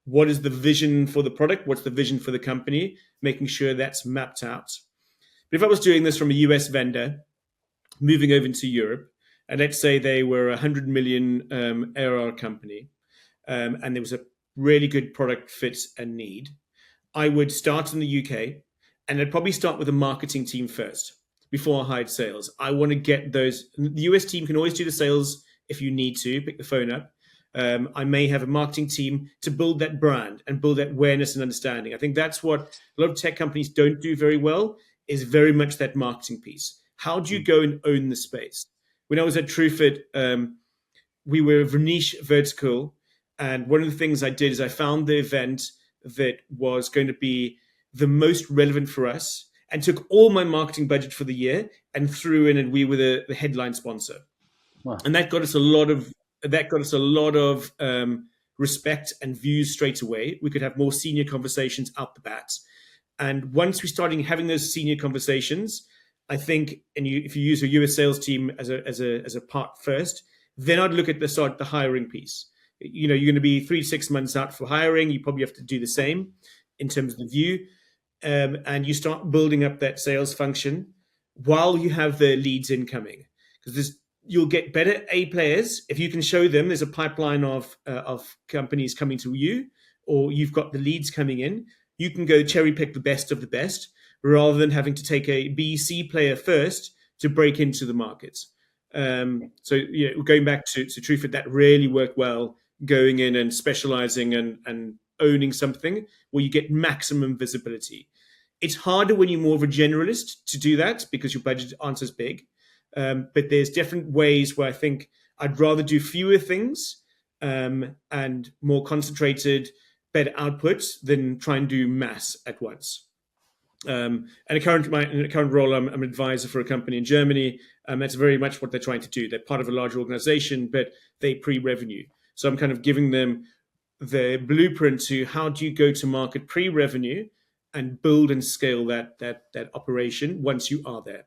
B: what is the vision for the product, what's the vision for the company, making sure that's mapped out. But if I was doing this from a US vendor, moving over into Europe, and let's say they were a 100 million ARR company, and there was a really good product fit and need, I would start in the UK, and I'd probably start with a marketing team first before I hired sales. I want to get those. The US team can always do the sales if you need to, pick the phone up. I may have a marketing team to build that brand and build that awareness and understanding. I think that's what a lot of tech companies don't do very well, is very much that marketing piece. How do you go and own the space? When I was at TrueFit, we were a niche vertical. And one of the things I did is I found the event that was going to be the most relevant for us and took all my marketing budget for the year and threw in, and we were the headline sponsor. Wow. And that got us a lot of respect and views straight away. We could have more senior conversations out the bat. And once we started having those senior conversations, I think, if you use a US sales team as a part first, then I'd look at the hiring piece. You're going to be 3 to 6 months out for hiring. You probably have to do the same in terms of the view. And you start building up that sales function while you have the leads incoming. Because you'll get better A players if you can show them there's a pipeline of companies coming to you, or you've got the leads coming in. you can go cherry pick the best of the best rather than having to take a B, C player first to break into the market. So going back to TrueFit, that really worked well, going in and specializing and owning something where you get maximum visibility. It's harder when you're more of a generalist to do that because your budget aren't as big. But there's different ways where I think I'd rather do fewer things and more concentrated, better outputs than try and do mass at once. And in the current role, I'm an advisor for a company in Germany. That's very much what they're trying to do. They're part of a large organization, but they pre-revenue. So I'm kind of giving them the blueprint to how do you go to market pre-revenue and build and scale that operation once you are there.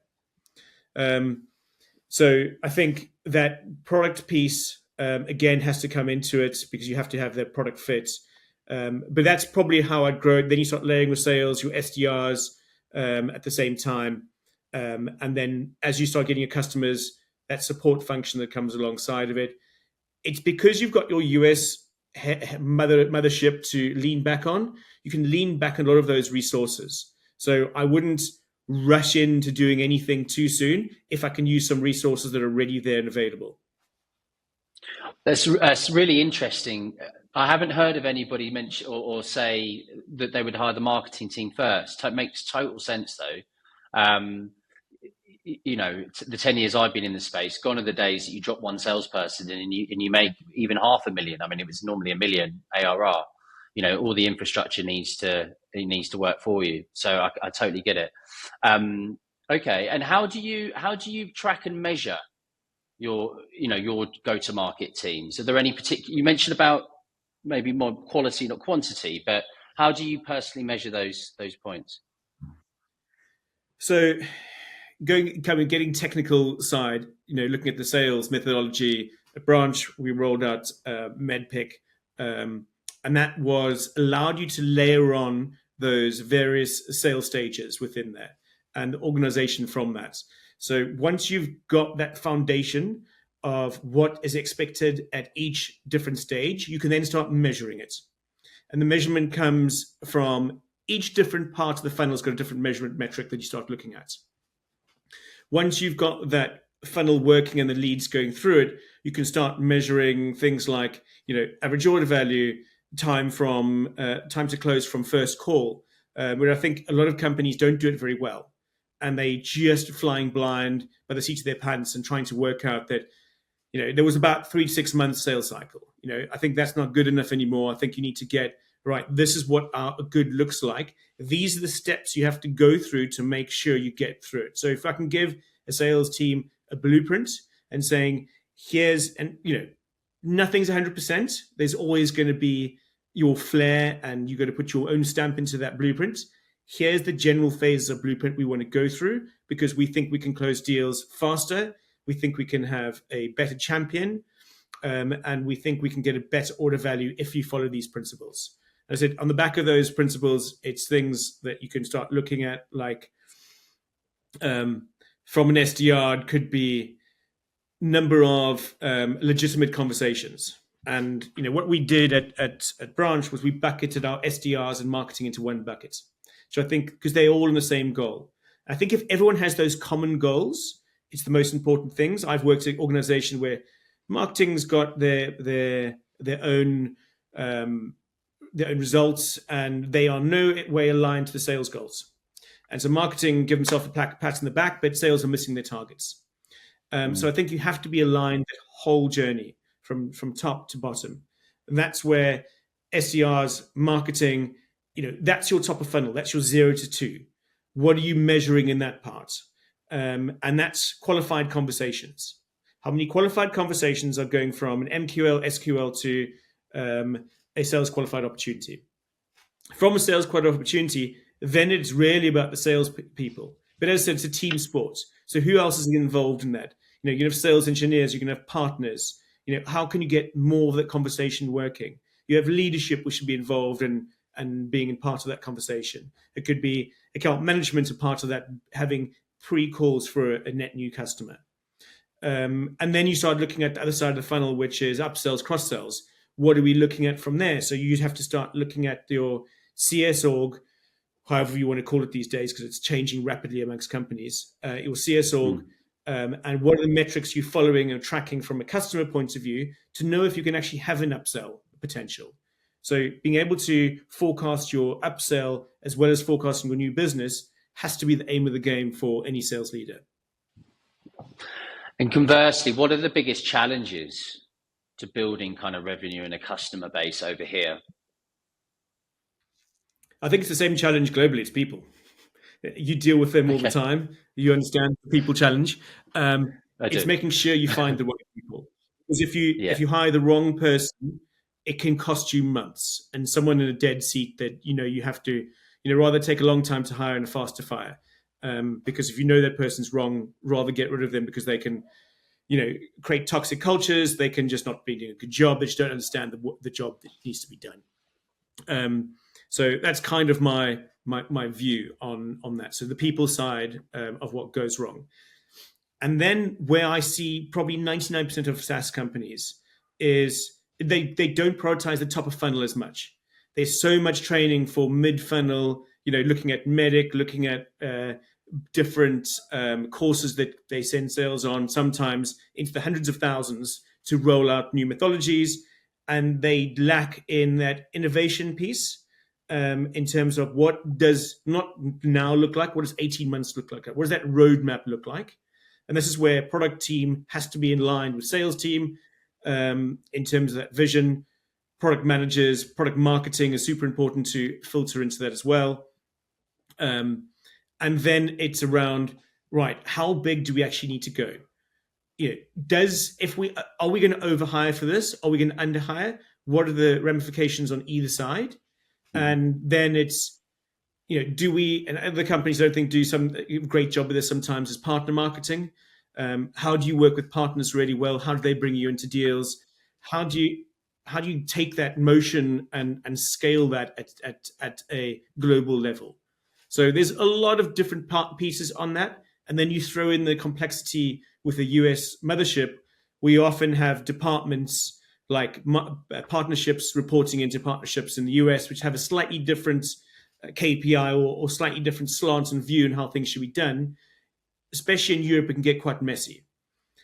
B: So I think that product piece, again, has to come into it because you have to have that product fit. But that's probably how I'd grow it. Then you start layering with sales, your SDRs at the same time. And then as you start getting your customers, that support function that comes alongside of it. It's because you've got your US mothership to lean back on. You can lean back on a lot of those resources. So I wouldn't rush into doing anything too soon if I can use some resources that are already there and available.
A: That's really interesting. I haven't heard of anybody mention or say that they would hire the marketing team first. It makes total sense, though. The 10 years I've been in the space, gone are the days that you drop one salesperson and you make even $500,000. I mean, it was normally $1 million ARR. All the infrastructure needs to work for you. So I totally get it. Okay, and how do you track and measure your go-to-market teams? Are there any particular? You mentioned about maybe more quality, not quantity, but how do you personally measure those points?
B: So, getting technical side, looking at the sales methodology. At Branch, we rolled out MedPick, and that allowed you to layer on those various sales stages within there and the organization from that. So once you've got that foundation of what is expected at each different stage, you can then start measuring it. And the measurement comes from each different part of the funnel has got a different measurement metric that you start looking at. Once you've got that funnel working and the leads going through it, you can start measuring things like, average order value, time to close from first call, where I think a lot of companies don't do it very well. And they just flying blind by the seat of their pants and trying to work out that, there was about 3 to 6 months sales cycle. I think that's not good enough anymore. I think you need to get, right, this is what a good looks like. These are the steps you have to go through to make sure you get through it. So if I can give a sales team a blueprint and saying, nothing's 100%. There's always going to be your flair and you've got to put your own stamp into that blueprint. Here's the general phases of blueprint we want to go through because we think we can close deals faster. We think we can have a better champion. And we think we can get a better order value if you follow these principles. As I said, on the back of those principles, it's things that you can start looking at, like from an SDR, it could be number of legitimate conversations. And what we did at Branch was we bucketed our SDRs and marketing into one bucket. So I think because they're all in the same goal. I think if everyone has those common goals, it's the most important things. I've worked at an organization where marketing's got their own results, and they are no way aligned to the sales goals. And so marketing give themselves a pat in the back, but sales are missing their targets. So I think you have to be aligned the whole journey from top to bottom. And that's where SDRs, marketing, that's your top of funnel. That's your 0 to 2. What are you measuring in that part? And that's qualified conversations. How many qualified conversations are going from an MQL, SQL to a sales qualified opportunity? From a sales qualified opportunity, then it's really about the sales people. But as I said, it's a team sport. So who else is involved in that? You can have sales engineers, you can have partners. How can you get more of that conversation working? You have leadership which should be involved and being in part of that conversation. It could be account management, a part of that, having pre-calls for a net new customer. And then you start looking at the other side of the funnel, which is upsells, cross-sells. What are we looking at from there? So you'd have to start looking at your CS org however you want to call it these days, because it's changing rapidly amongst companies, your CS org, and what are the metrics you're following and tracking from a customer point of view to know if you can actually have an upsell potential. So being able to forecast your upsell as well as forecasting your new business has to be the aim of the game for any sales leader.
A: And conversely, what are the biggest challenges to building kind of revenue in a customer base over here?
B: I think it's the same challenge globally. It's people. You deal with them all the time. You understand the people challenge. It's making sure you find the right people. Because if you hire the wrong person, it can cost you months, and someone in a dead seat that you have to rather take a long time to hire and a fast to fire. Because if you know that person's wrong, rather get rid of them because they can create toxic cultures. They can just not be doing a good job. They just don't understand the job that needs to be done. So that's kind of my view on that. So the people side of what goes wrong. And then where I see probably 99% of SaaS companies is they don't prioritize the top of funnel as much. There's so much training for mid funnel, looking at Medic, looking at different courses that they send sales on, sometimes into the hundreds of thousands to roll out new methodologies. And they lack in that innovation piece in terms of what does not now look like, what does 18 months look like? What does that roadmap look like? And this is where product team has to be in line with sales team in terms of that vision. Product managers, product marketing is super important to filter into that as well. And then it's around, right, how big do we actually need to go? Are we going to overhire for this? Are we going to underhire? What are the ramifications on either side? And then it's, do we, and other companies I don't think do some great job with this sometimes, is partner marketing. How do you work with partners really well? How do they bring you into deals? How do you take that motion and scale that at a global level? So there's a lot of different pieces on that. And then you throw in the complexity with a US mothership. We often have departments like partnerships reporting into partnerships in the US, which have a slightly different KPI or slightly different slant and view on how things should be done. Especially in Europe, it can get quite messy.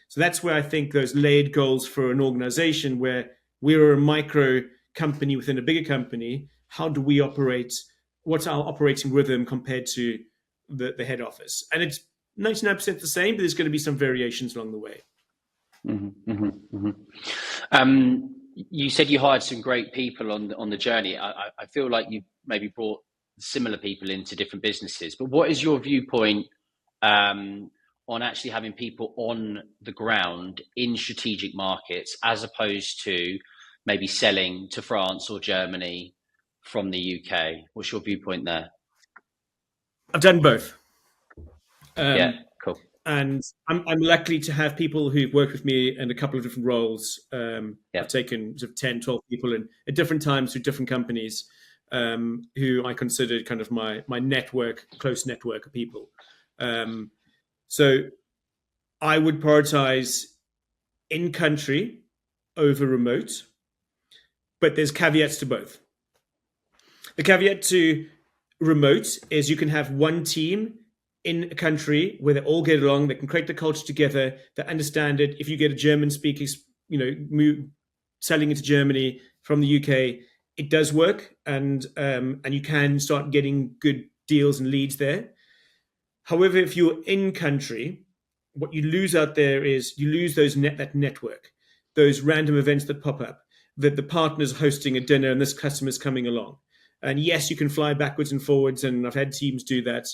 B: So that's where I think those layered goals for an organization where we're a micro company within a bigger company, how do we operate? What's our operating rhythm compared to the head office? And it's 99% the same, but there's going to be some variations along the way.
A: You said you hired some great people on the journey. I feel like you maybe brought similar people into different businesses, but what is your viewpoint on actually having people on the ground in strategic markets as opposed to maybe selling to France or Germany from the UK? What's your viewpoint there?
B: I've done both.
A: Cool.
B: And I'm lucky to have people who've worked with me in a couple of different roles. I've taken sort of 10, 12 people at different times through different companies who I considered kind of my network, close network of people. So I would prioritize in country over remote, but there's caveats to both. The caveat to remote is you can have one team in a country where they all get along, they can create the culture together, they understand it. If you get a German speaking, selling into Germany from the UK, it does work, and you can start getting good deals and leads there. However, if you're in country, what you lose out there is you lose that network, those random events that pop up, that the partner's hosting a dinner and this customer's coming along. And yes, you can fly backwards and forwards, and I've had teams do that.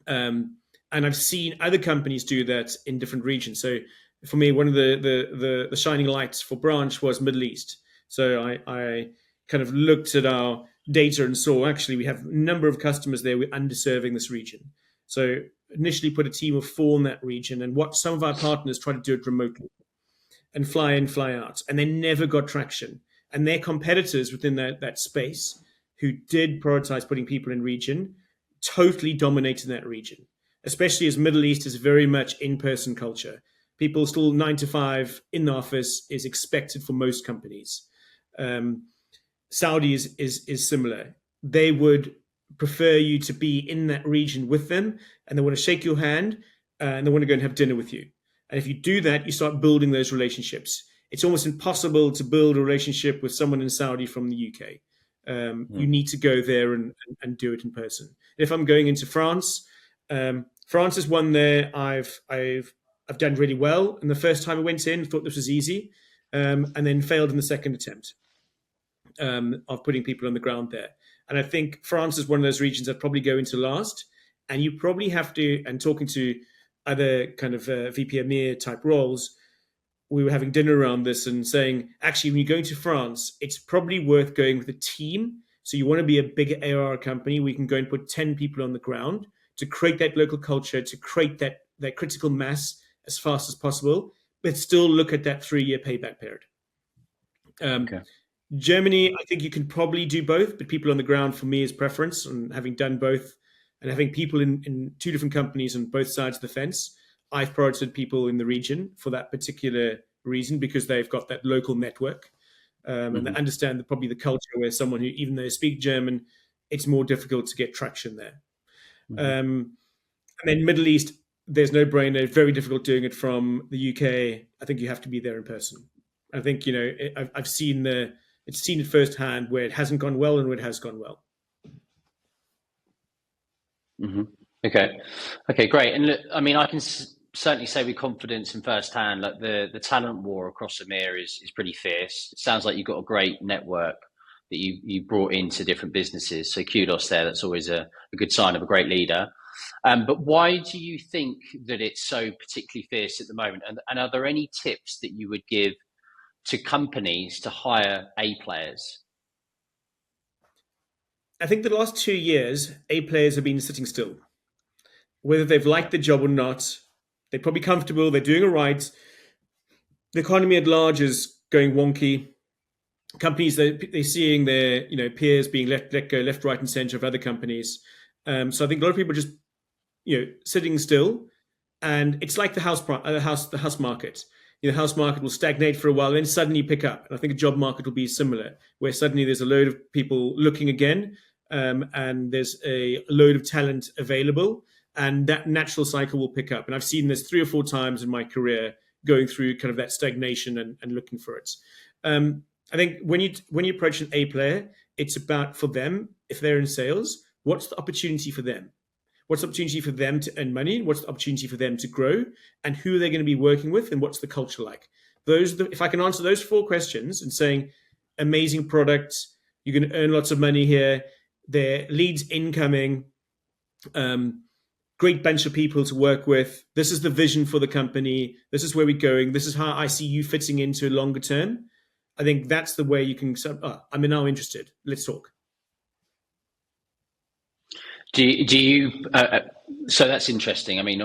B: And I've seen other companies do that in different regions. So for me, one of the shining lights for Branch was Middle East. So I kind of looked at our data and saw actually we have a number of customers there. We're underserving this region. So initially put a team of 4 in that region, and what some of our partners tried to do it remotely and fly in, fly out, and they never got traction. And their competitors within that space who did prioritize putting people in region totally dominated that region, especially as Middle East is very much in-person culture. People still 9 to 5 in the office is expected for most companies. Saudi is similar. They would prefer you to be in that region with them, and they want to shake your hand, and they want to go and have dinner with you. And if you do that, you start building those relationships. It's almost impossible to build a relationship with someone in Saudi from the UK. You need to go there and do it in person. If I'm going into France, France is one there I've done really well. And the first time I went in, thought this was easy, and then failed in the second attempt of putting people on the ground there. And I think France is one of those regions I'd probably go into last. And you probably have to, and talking to other kind of VP EMEA type roles, we were having dinner around this and saying, actually, when you go to France, it's probably worth going with a team. So you want to be a bigger ARR company. We can go and put 10 people on the ground to create that local culture, to create that critical mass as fast as possible, but still look at that 3-year payback period. Okay. Germany, I think you can probably do both, but people on the ground for me is preference. And having done both and having people in 2 different companies on both sides of the fence, I've prioritized people in the region for that particular reason, because they've got that local network and they understand probably the culture, where someone who, even though they speak German, it's more difficult to get traction there. And then Middle East, there's no brainer, very difficult doing it from the UK. I think you have to be there in person. I think, I've seen it firsthand where it hasn't gone well and where it has gone well.
A: Okay, great. And look, I mean, I can certainly say with confidence and firsthand, like the talent war across EMEA is pretty fierce. It sounds like you've got a great network that you brought into different businesses. So kudos there. That's always a good sign of a great leader. But why do you think that it's so particularly fierce at the moment? And are there any tips that you would give to companies to hire A players?
B: I think the last 2 years, A players have been sitting still. Whether they've liked the job or not, they're probably comfortable, they're doing all right. The economy at large is going wonky. Companies, they're seeing their peers being let go left, right, and center of other companies. So I think a lot of people are just sitting still, and it's like the house market. The house market will stagnate for a while, then suddenly pick up. And I think a job market will be similar, where suddenly there's a load of people looking again, and there's a load of talent available, and that natural cycle will pick up. And I've seen this 3 or 4 times in my career, going through kind of that stagnation and looking for it. I think when you approach an A player, it's about, for them, if they're in sales, what's the opportunity for them? What's the opportunity for them to earn money? What's the opportunity for them to grow? And who they're going to be working with, and what's the culture like? If I can answer those 4 questions and saying, amazing products, you're going to earn lots of money here, their leads incoming, great bunch of people to work with, this is the vision for the company, this is where we're going, this is how I see you fitting into longer term, I think that's the way you can say, I'm now interested, let's talk.
A: Do you so that's interesting. I mean,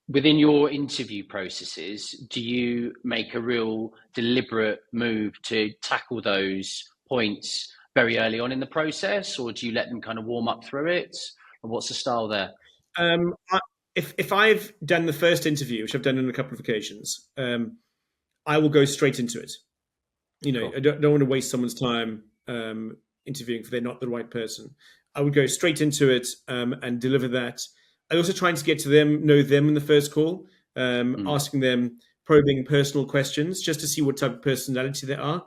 A: within your interview processes, do you make a real deliberate move to tackle those points very early on in the process, or do you let them kind of warm up through it? And what's the style there?
B: If I've done the first interview, which I've done on a couple of occasions, I will go straight into it. Cool. I don't want to waste someone's time interviewing if they're not the right person. I would go straight into it and deliver that. I also try to get to know them in the first call, asking them probing personal questions just to see what type of personality they are.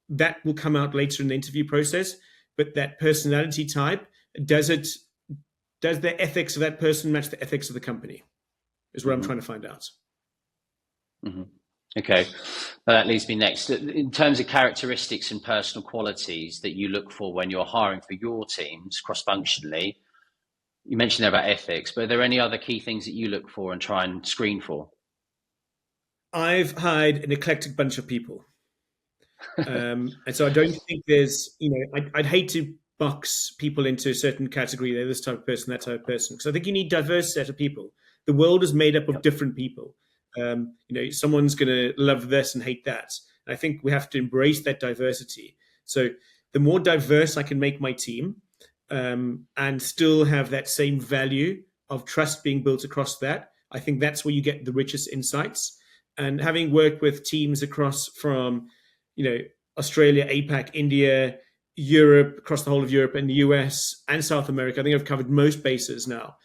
B: That will come out later in the interview process, but that personality type, does the ethics of that person match the ethics of the company, is what I'm trying to find out.
A: Okay, that leads me next. In terms of characteristics and personal qualities that you look for when you're hiring for your teams cross-functionally, you mentioned there about ethics, but are there any other key things that you look for and try and screen for?
B: I've hired an eclectic bunch of people. And so I don't think there's, I'd hate to box people into a certain category. They're this type of person, that type of person. Because I think you need a diverse set of people. The world is made up of different people. Someone's going to love this and hate that. And I think we have to embrace that diversity. So the more diverse I can make my team, and still have that same value of trust being built across that, I think that's where you get the richest insights. And having worked with teams across from, Australia, APAC, India, Europe, across the whole of Europe and the US and South America. I think I've covered most bases now.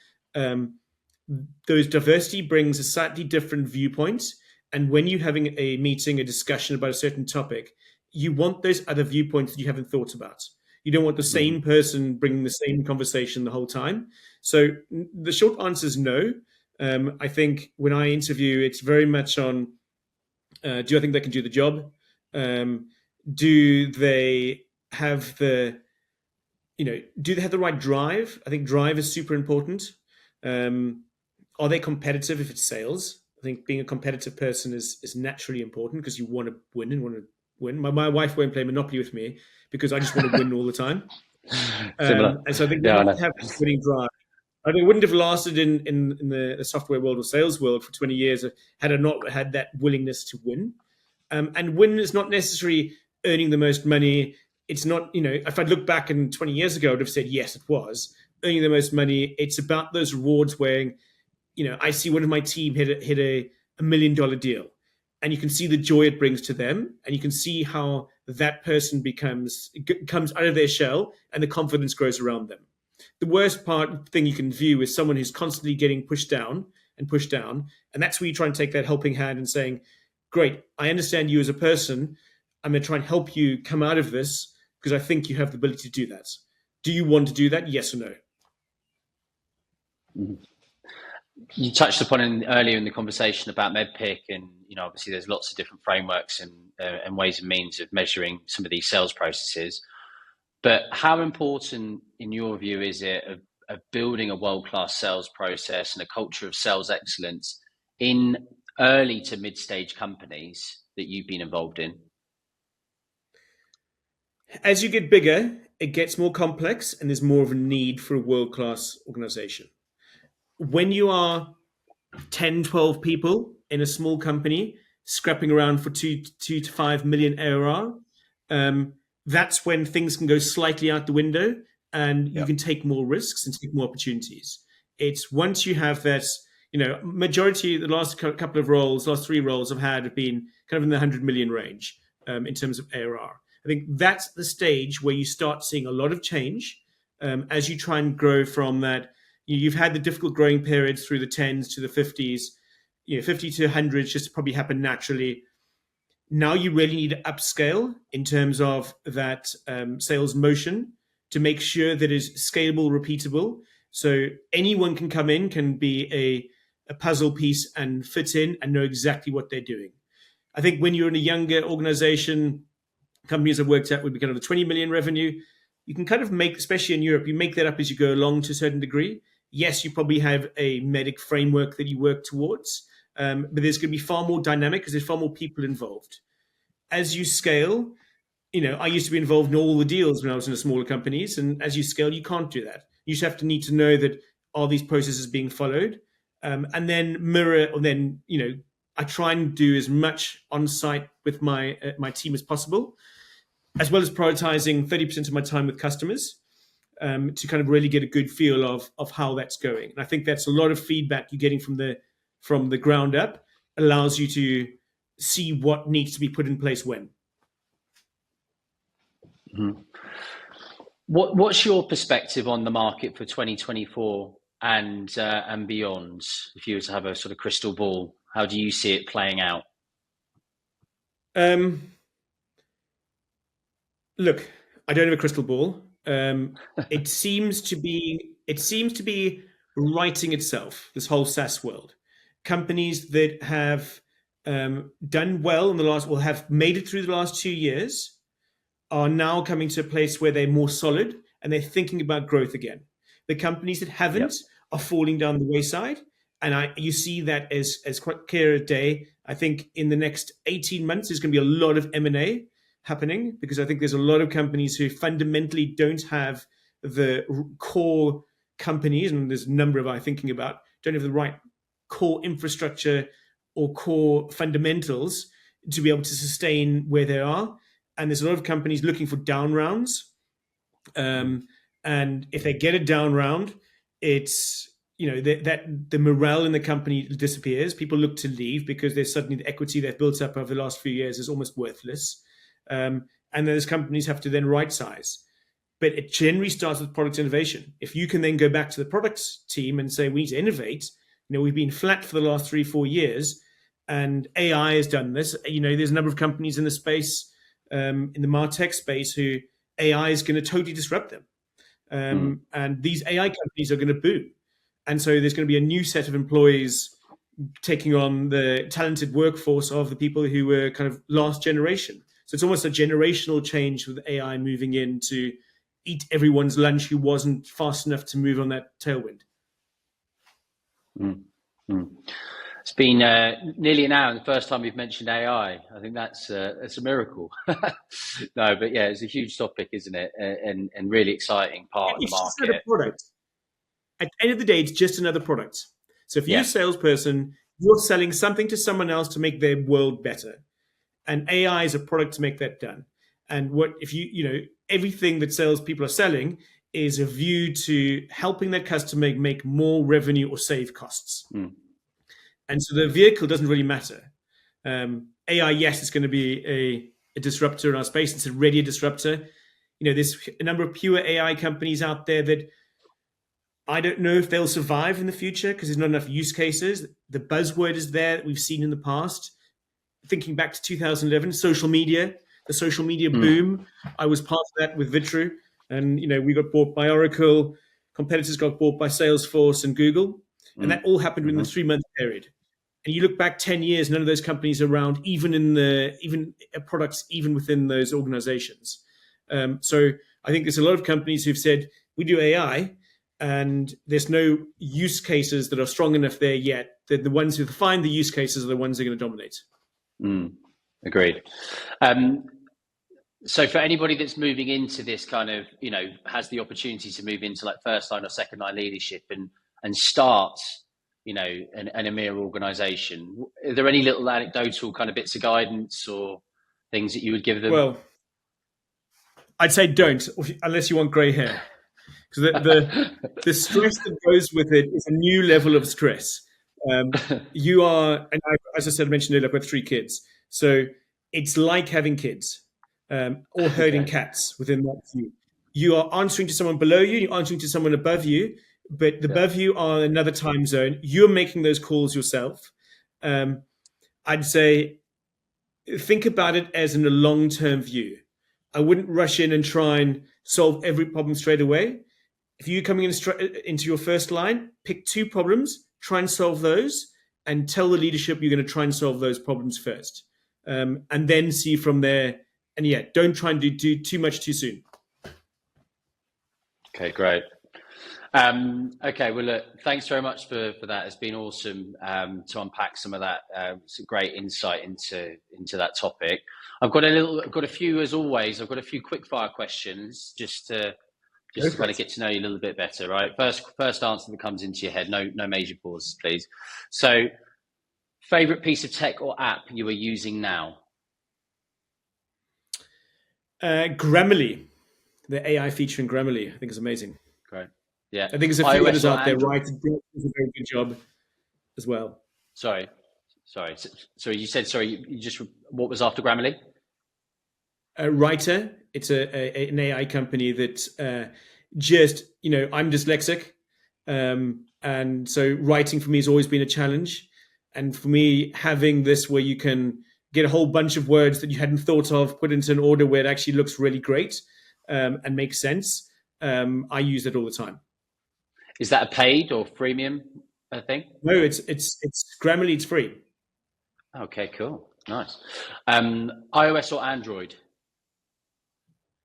B: Those diversity brings a slightly different viewpoint. And when you're having a meeting, a discussion about a certain topic, you want those other viewpoints that you haven't thought about. You don't want the same person bringing the same conversation the whole time. So the short answer is no. I think when I interview, it's very much on, do I think they can do the job? Do they have the, do they have the right drive? I think drive is super important. Are they competitive if it's sales? I think being a competitive person is naturally important because you want to win and want to win. My wife won't play Monopoly with me because I just want to win all the time. And so I think we have to have winning drive. I think it wouldn't have lasted in the software world or sales world for 20 years had I not had that willingness to win. And win is not necessarily earning the most money. It's not, if I'd looked back in 20 years ago, I would have said, yes, it was earning the most money. It's about those rewards where, I see one of my team hit a $1 million deal, and you can see the joy it brings to them. And you can see how that person comes out of their shell and the confidence grows around them. The worst thing you can view is someone who's constantly getting pushed down. And that's where you try and take that helping hand and saying, great, I understand you as a person. I'm going to try and help you come out of this because I think you have the ability to do that. Do you want to do that? Yes or no?
A: You touched upon earlier in the conversation about MedPick, and obviously there's lots of different frameworks and ways and means of measuring some of these sales processes. But how important, in your view, is it of building a world-class sales process and a culture of sales excellence in early to mid-stage companies that you've been involved in?
B: As you get bigger, it gets more complex and there's more of a need for a world-class organization. When you are 10, 12 people in a small company, scrapping around for 2 to 5 million ARR, that's when things can go slightly out the window and you can take more risks and take more opportunities. It's once you have that, majority, the last couple of roles, last 3 roles I've had have been kind of in the 100 million range in terms of ARR. I think that's the stage where you start seeing a lot of change as you try and grow from that. You've had the difficult growing periods through the 10s to the 50s, 50 to 100 just probably happen naturally. Now you really need to upscale in terms of that sales motion to make sure that it's scalable, repeatable. So anyone can come in, can be a puzzle piece and fit in and know exactly what they're doing. I think when you're in a younger organization, companies I've worked at would be kind of the 20 million revenue. You can kind of make, especially in Europe, you make that up as you go along to a certain degree. Yes, you probably have a medic framework that you work towards, but there's going to be far more dynamic because there's far more people involved. As you scale, I used to be involved in all the deals when I was in the smaller companies, and as you scale, you can't do that. You just have to need to know that are these processes being followed, and then mirror, or then I try and do as much on site with my team as possible, as well as prioritizing 30% of my time with customers. To kind of really get a good feel of how that's going. And I think that's a lot of feedback you're getting from the ground up, allows you to see what needs to be put in place when.
A: Mm-hmm. What's your perspective on the market for 2024 and beyond? If you were to have a sort of crystal ball, how do you see it playing out?
B: Look, I don't have a crystal ball. It seems to be writing itself, this whole SaaS world. Companies that have done well in the last, will have made it through the last 2 years, are now coming to a place where they're more solid and they're thinking about growth again. The companies that haven't are falling down the wayside, and you see that as quite clear as day. I think in the next 18 months, there's going to be a lot of M&A happening, because I think there's a lot of companies who fundamentally don't have the core companies, and there's a number of I'm thinking about, don't have the right core infrastructure or core fundamentals to be able to sustain where they are. And there's a lot of companies looking for down rounds. And if they get a down round, it's, that the morale in the company disappears. People look to leave because there's suddenly the equity they've built up over the last few years is almost worthless. And and those companies have to then right size. But it generally starts with product innovation. If you can then go back to the product team and say, we need to innovate, we've been flat for the last 3-4 years, and AI has done this. There's a number of companies in the space, in the MarTech space, who AI is going to totally disrupt them. And these AI companies are going to boom. And so there's going to be a new set of employees taking on the talented workforce of the people who were kind of last generation. So it's almost a generational change with AI moving in to eat everyone's lunch who wasn't fast enough to move on that tailwind.
A: It's been nearly an hour, and the first time we've mentioned AI. I think that's a miracle. No, but yeah, it's a huge topic, isn't it? And really exciting part of the market.
B: Just another product. At the end of the day, it's just another product. So if you're a salesperson, you're selling something to someone else to make their world better. And AI is a product to make that done. And everything that salespeople are selling is a view to helping that customer make more revenue or save costs. And so the vehicle doesn't really matter. AI, yes, it's going to be a disruptor in our space. It's already a disruptor. There's a number of pure AI companies out there that I don't know if they'll survive in the future because there's not enough use cases. The buzzword is there that we've seen in the past. Thinking back to 2011, the social media boom. I was part of that with Vitru, and we got bought by Oracle. Competitors got bought by Salesforce and Google, and that all happened in the 3-month period. And you look back 10 years, none of those companies are around, even products, even within those organizations. So I think there's a lot of companies who've said, we do AI, and there's no use cases that are strong enough there yet. The ones who find the use cases are the ones that are going to dominate.
A: Agreed. So for anybody that's moving into this kind of, has the opportunity to move into like first line or second line leadership and start, an EMEA organization, are there any little anecdotal kind of bits of guidance or things that you would give them?
B: Well, I'd say don't, unless you want grey hair. Because the stress that goes with it is a new level of stress. You are, and as I said, I mentioned earlier, I've got 3 kids. So it's like having kids or herding cats within that view. You are answering to someone below you, you're answering to someone above you, but above you are another time zone. You're making those calls yourself. I'd say think about it as in a long-term view. I wouldn't rush in and try and solve every problem straight away. If you're coming into your first line, pick 2 problems, try and solve those, and tell the leadership you're going to try and solve those problems first. And then see from there. And don't try and do too much too soon.
A: Okay, great. Okay, well, look, thanks very much for that. It's been awesome to unpack some of that. It's a great insight into that topic. I've got a few, as always. I've got a few quick fire questions just to kind of get to know you a little bit better, right? First answer that comes into your head. No major pauses, please. So, favorite piece of tech or app you are using now?
B: Grammarly, the AI feature in Grammarly, I think is amazing.
A: Great. Yeah.
B: I think there's a few others out there, right? Does a very good job as well.
A: Sorry. You said, you just, what was after Grammarly?
B: Writer. It's an AI company that just, I'm dyslexic. And so writing for me has always been a challenge. And for me, having this where you can get a whole bunch of words that you hadn't thought of, put into an order where it actually looks really great and makes sense. I use it all the time.
A: Is that a paid or freemium thing?
B: No, it's Grammarly. It's free.
A: Okay, cool. Nice. iOS or Android?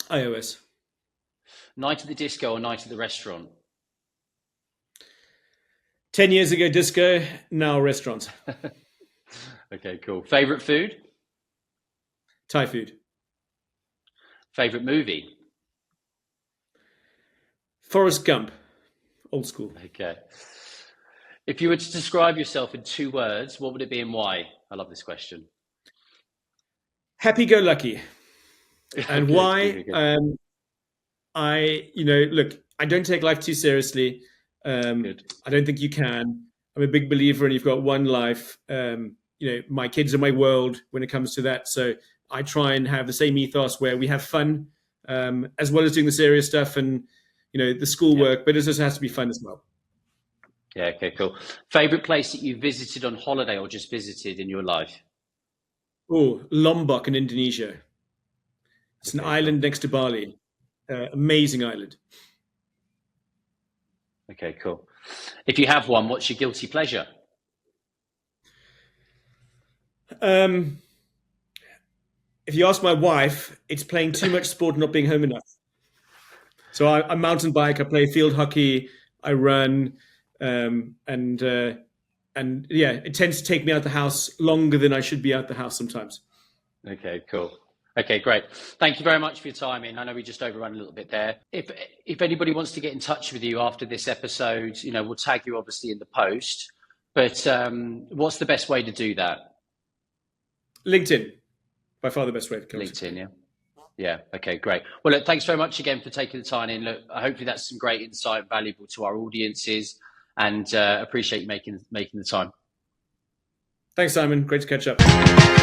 B: iOS.
A: Night at the disco or night at the restaurant?
B: 10 years ago, disco, now restaurants.
A: Okay, cool. Favorite food?
B: Thai food.
A: Favorite movie?
B: Forrest Gump. Old school.
A: Okay. If you were to describe yourself in 2 words, what would it be and why? I love this question.
B: Happy-go-lucky. And
A: Good,
B: why?
A: good.
B: Look, I don't take life too seriously.
A: Good.
B: I don't think you can. I'm a big believer in you've got one life. My kids are my world when it comes to that. So I try and have the same ethos where we have fun as well as doing the serious stuff and, the schoolwork, but it just has to be fun as well.
A: Yeah, okay, cool. Favorite place that you visited on holiday or just visited in your life?
B: Oh, Lombok in Indonesia. It's an island next to Bali. Amazing island.
A: Okay, cool. If you have one, what's your guilty pleasure?
B: If you ask my wife, it's playing too much sport and not being home enough. So I mountain bike, I play field hockey, I run, and yeah, it tends to take me out the house longer than I should be out the house sometimes.
A: Okay, cool. Okay, great. Thank you very much for your time, Iain. I know we just overrun a little bit there. If anybody wants to get in touch with you after this episode, we'll tag you obviously in the post. But what's the best way to do that?
B: LinkedIn, by far the best way to come.
A: LinkedIn, yeah. Yeah. Okay, great. Well, look, thanks very much again for taking the time in. Look, hopefully that's some great insight, valuable to our audiences, and appreciate you making the time.
B: Thanks, Simon. Great to catch up.